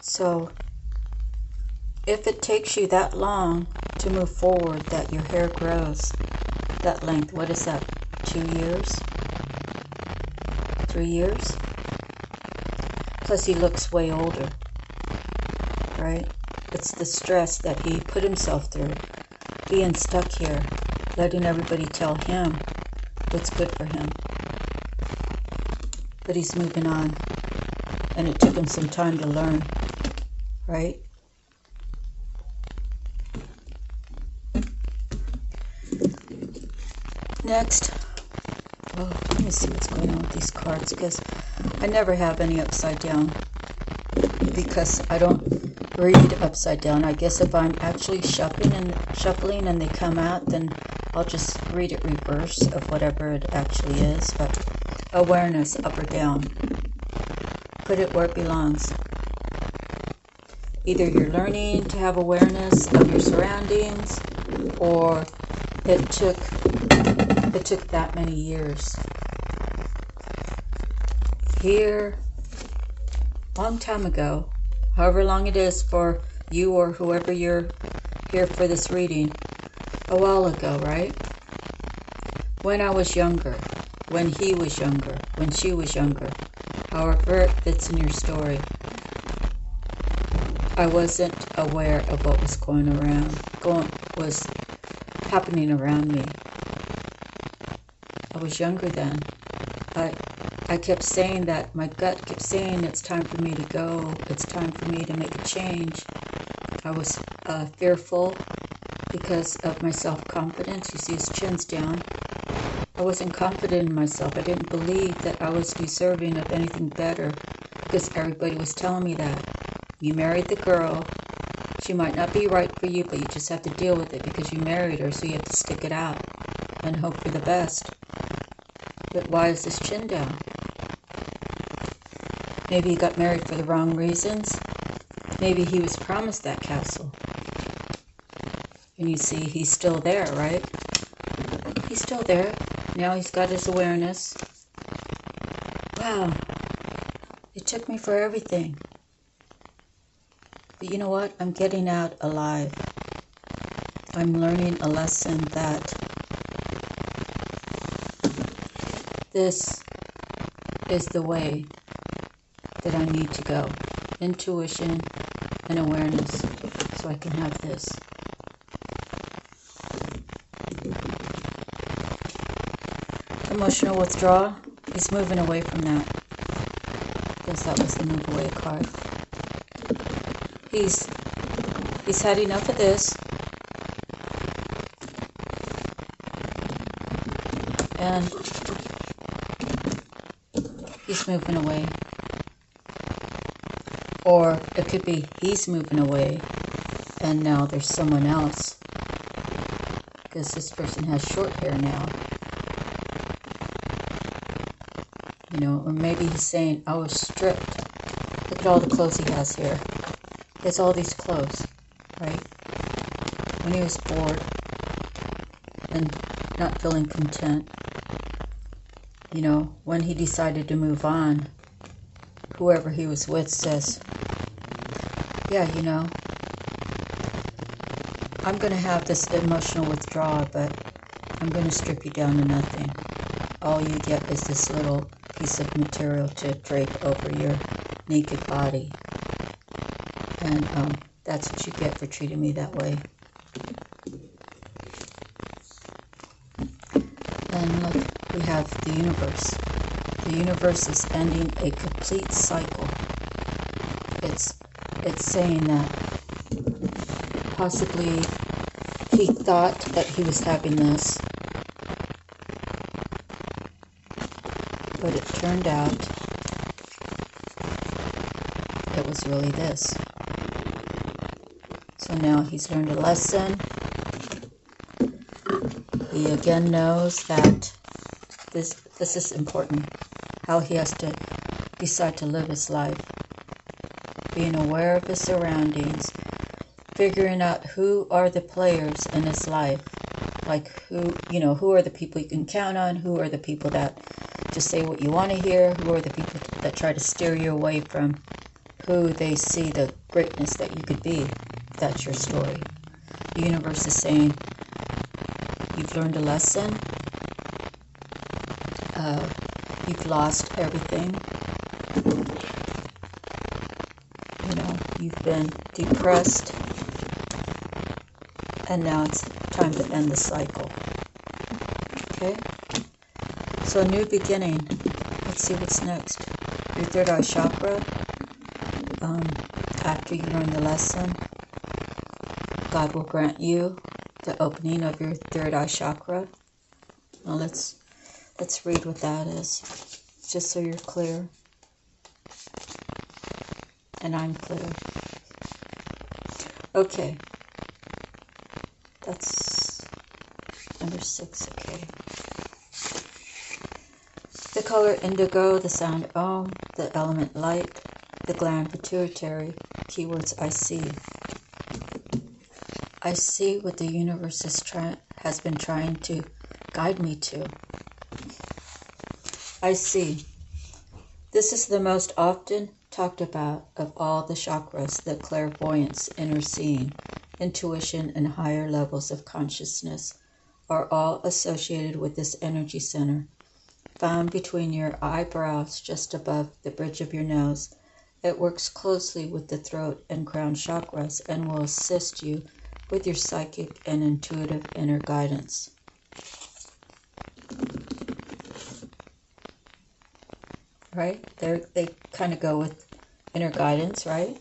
So, if it takes you that long to move forward, that your hair grows that length, what is that, 2 years? 3 years? Plus he looks way older, right? It's the stress that he put himself through, being stuck here, letting everybody tell him what's good for him. But he's moving on, and it took him some time to learn, right? Next, let me see what's going on with these cards, because I never have any upside down, because I don't read upside down. I guess if I'm actually shuffling and they come out, then I'll just read it reverse of whatever it actually is. But awareness, up or down, put it where it belongs. Either you're learning to have awareness of your surroundings, or it took that many years. Here, long time ago, however long it is for you or whoever you're here for this reading, a while ago, right? When I was younger, when he was younger, when she was younger, however it fits in your story, I wasn't aware of what was was happening around me. I was younger then. I kept saying that, my gut kept saying it's time for me to go, it's time for me to make a change. I was fearful because of my self-confidence. You see his chin's down. I wasn't confident in myself. I didn't believe that I was deserving of anything better, because everybody was telling me that. You married the girl, she might not be right for you, but you just have to deal with it because you married her, so you have to stick it out and hope for the best. But why is his chin down? Maybe he got married for the wrong reasons. Maybe he was promised that castle. And you see, he's still there, right? He's still there. Now he's got his awareness. Wow. It took me for everything. But you know what? I'm getting out alive. I'm learning a lesson that this is the way that I need to go. Intuition and awareness, so I can have this. Emotional withdrawal. He's moving away from that. I guess that was the move away card. He's had enough of this. And he's moving away. Or it could be he's moving away and now there's someone else. Because this person has short hair now. You know, or maybe he's saying, I was stripped. Look at all the clothes he has here. He has all these clothes, right? When he was bored and not feeling content, you know, when he decided to move on, whoever he was with says, yeah, you know, I'm going to have this emotional withdrawal, but I'm going to strip you down to nothing. All you get is this little piece of material to drape over your naked body. And that's what you get for treating me that way. And look, we have the universe. The universe is ending a complete cycle. It's saying that possibly he thought that he was having this, but it turned out it was really this. So now he's learned a lesson. He again knows that this is important, how he has to decide to live his life. Being aware of his surroundings, figuring out who are the players in his life, like who are the people you can count on, who are the people that just say what you want to hear, who are the people that try to steer you away from who they see the greatness that you could be, if that's your story. The universe is saying, you've learned a lesson, you've lost everything, you know, you've been depressed, and now it's time to end the cycle. Okay? So a new beginning. Let's see what's next. Your third eye chakra. After you learn the lesson, God will grant you the opening of your third eye chakra. Now let's read what that is, just so you're clear. And I'm clear. Okay. That's number 6, okay. The color indigo, the sound Om, the element light, the gland pituitary, keywords I see. I see what the universe has been trying to guide me to. I see. This is the most often talked about of all the chakras, the clairvoyance, inner seeing, intuition, and higher levels of consciousness are all associated with this energy center, found between your eyebrows just above the bridge of your nose. It works closely with the throat and crown chakras and will assist you with your psychic and intuitive inner guidance. Right? They kind of go with inner guidance, right?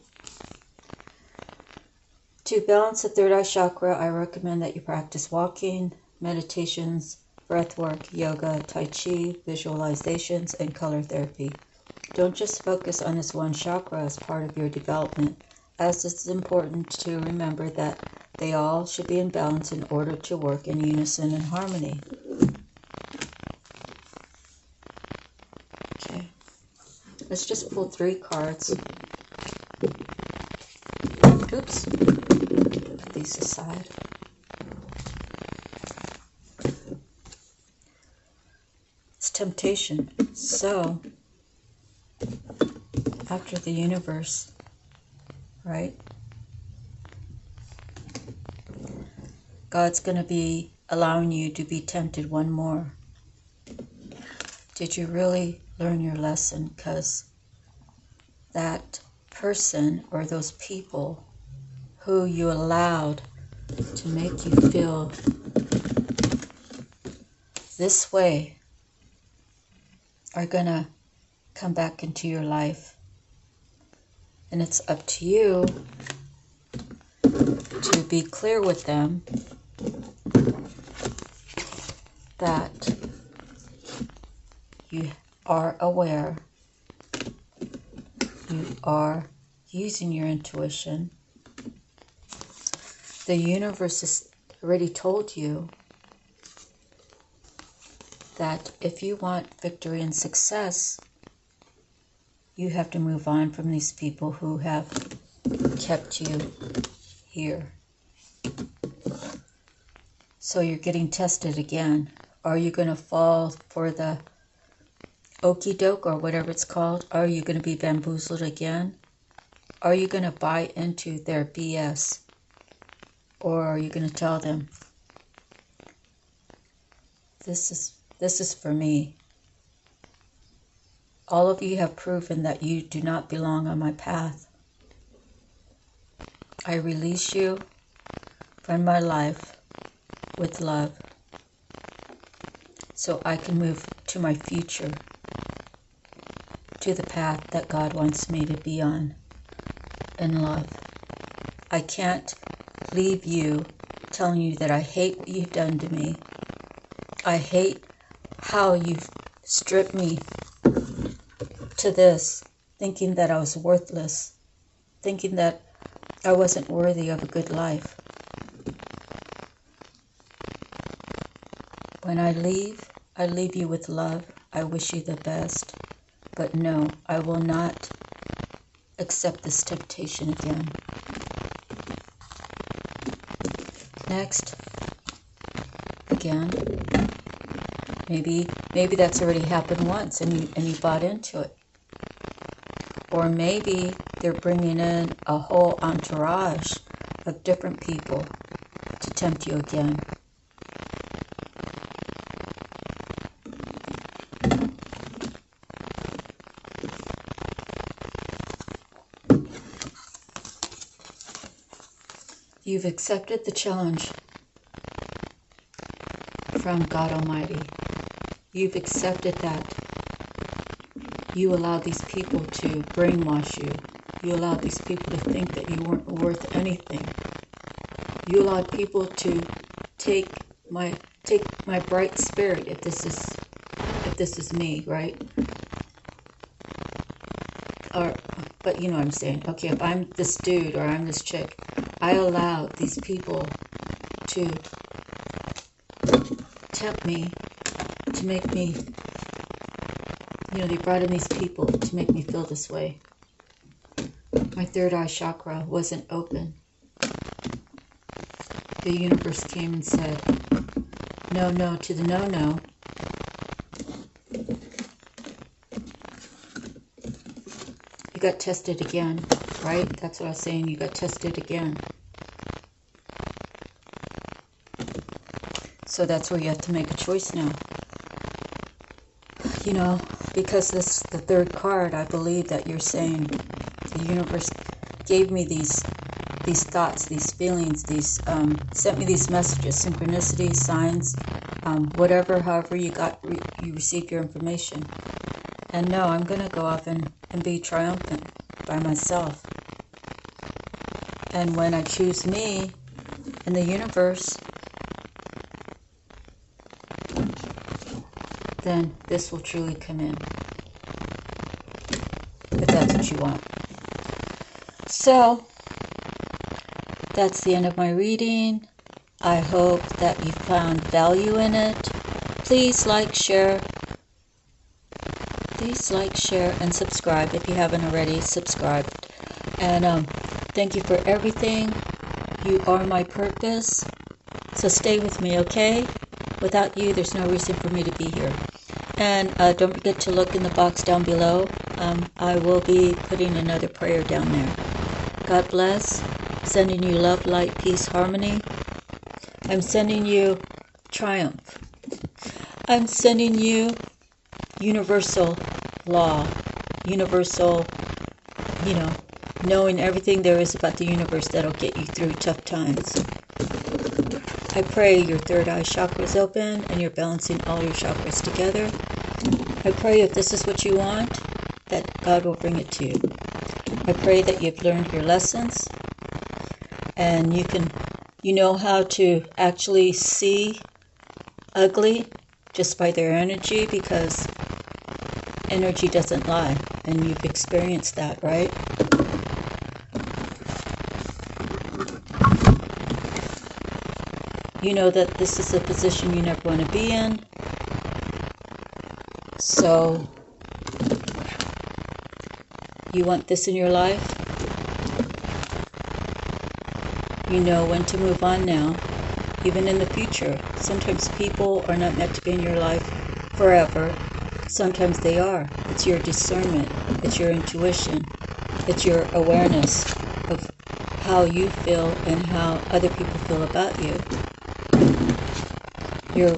To balance the third eye chakra, I recommend that you practice walking, meditations, breath work, yoga, tai chi, visualizations, and color therapy. Don't just focus on this one chakra as part of your development, as it's important to remember that they all should be in balance in order to work in unison and harmony. Okay, let's just pull 3 cards. Oops, put these aside. It's temptation. So, after the universe, right? God's going to be allowing you to be tempted one more. Did you really learn your lesson? Because that person or those people who you allowed to make you feel this way are going to come back into your life. And it's up to you to be clear with them that you are aware, you are using your intuition. The universe has already told you that if you want victory and success, you have to move on from these people who have kept you here. So you're getting tested again. Are you going to fall for the okie doke or whatever it's called? Are you going to be bamboozled again? Are you going to buy into their BS? Or are you going to tell them, this is for me. All of you have proven that you do not belong on my path. I release you from my life with love so I can move to my future, to the path that God wants me to be on in love. I can't leave you telling you that I hate what you've done to me. I hate how you've stripped me to this, thinking that I was worthless, thinking that I wasn't worthy of a good life. When I leave you with love. I wish you the best. But no, I will not accept this temptation again. Next, again, maybe that's already happened once and you bought into it. Or maybe they're bringing in a whole entourage of different people to tempt you again. You've accepted the challenge from God Almighty. You've accepted that you allowed these people to brainwash you. You allowed these people to think that you weren't worth anything. You allowed people to take my bright spirit, if this is me, right? But you know what I'm saying. Okay, if I'm this dude or I'm this chick, I allowed these people to tempt me, to make me, they brought in these people to make me feel this way. My third eye chakra wasn't open. The universe came and said, no to the no. You got tested again, right? That's what I was saying. You got tested again. So that's where you have to make a choice now. Because this the third card, I believe that you're saying the universe gave me these thoughts, these feelings, sent me these messages, synchronicity, signs, however you received your information. And no, I'm going to go off and be triumphant by myself. And when I choose me in the universe, then this will truly come in. If that's what you want. So, that's the end of my reading. I hope that you found value in it. Please like, share, and subscribe if you haven't already subscribed. And thank you for everything. You are my purpose. So stay with me, okay? Without you, there's no reason for me to be here. And don't forget to look in the box down below. I will be putting another prayer down there. God bless. Sending you love, light, peace, harmony. I'm sending you triumph. I'm sending you universal law. Universal, knowing everything there is about the universe that'll get you through tough times. I pray your third eye chakra is open and you're balancing all your chakras together. I pray if this is what you want, that God will bring it to you. I pray that you've learned your lessons and you know how to actually see ugly just by their energy, because energy doesn't lie, and you've experienced that, right? You know that this is a position you never want to be in. So, you want this in your life? You know when to move on now, even in the future. Sometimes people are not meant to be in your life forever. Sometimes they are. It's your discernment. It's your intuition. It's your awareness of how you feel and how other people feel about you. You're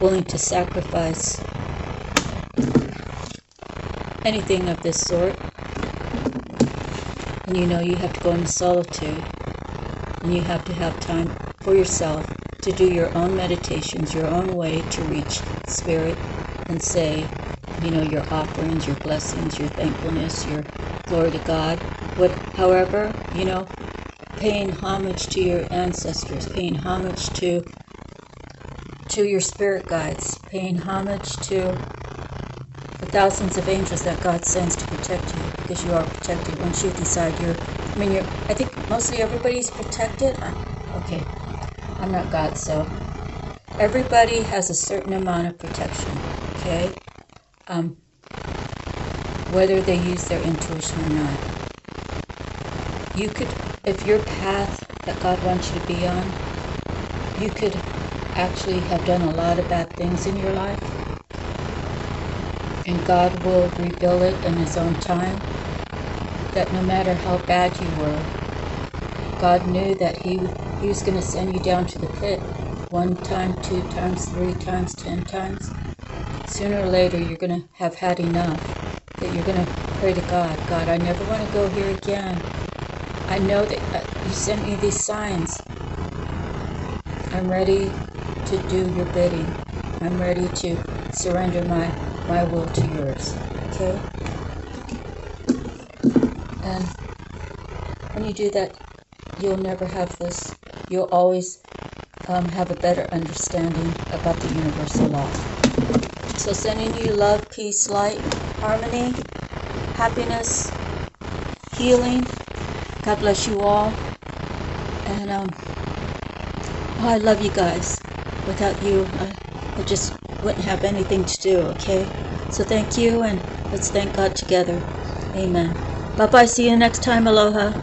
willing to sacrifice anything of this sort. And you know you have to go into solitude. And you have to have time for yourself to do your own meditations, your own way to reach Spirit and say, you know, your offerings, your blessings, your thankfulness, your glory to God. However, you know, paying homage to your ancestors, paying homage to your spirit guides, paying homage to the thousands of angels that God sends to protect you, because you are protected once you decide I think mostly everybody's protected. Okay, I'm not God, so everybody has a certain amount of protection, okay? Whether they use their intuition or not. You could, if your path that God wants you to be on, you could actually have done a lot of bad things in your life, and God will rebuild it in His own time. That no matter how bad you were, God knew that He was going to send you down to the pit 1 time, 2 times, 3 times, 10 times. Sooner or later, you're going to have had enough. That you're going to pray to God, God, I never want to go here again. I know that you sent me these signs. I'm ready to do your bidding. I'm ready to surrender my will to yours. Okay? And when you do that, you'll never have this. You'll always have a better understanding about the universal law. So sending you love, peace, light, harmony, happiness, healing. God bless you all. And I love you guys. Without you, I just wouldn't have anything to do, okay? So thank you, and let's thank God together. Amen. Bye-bye. See you next time. Aloha.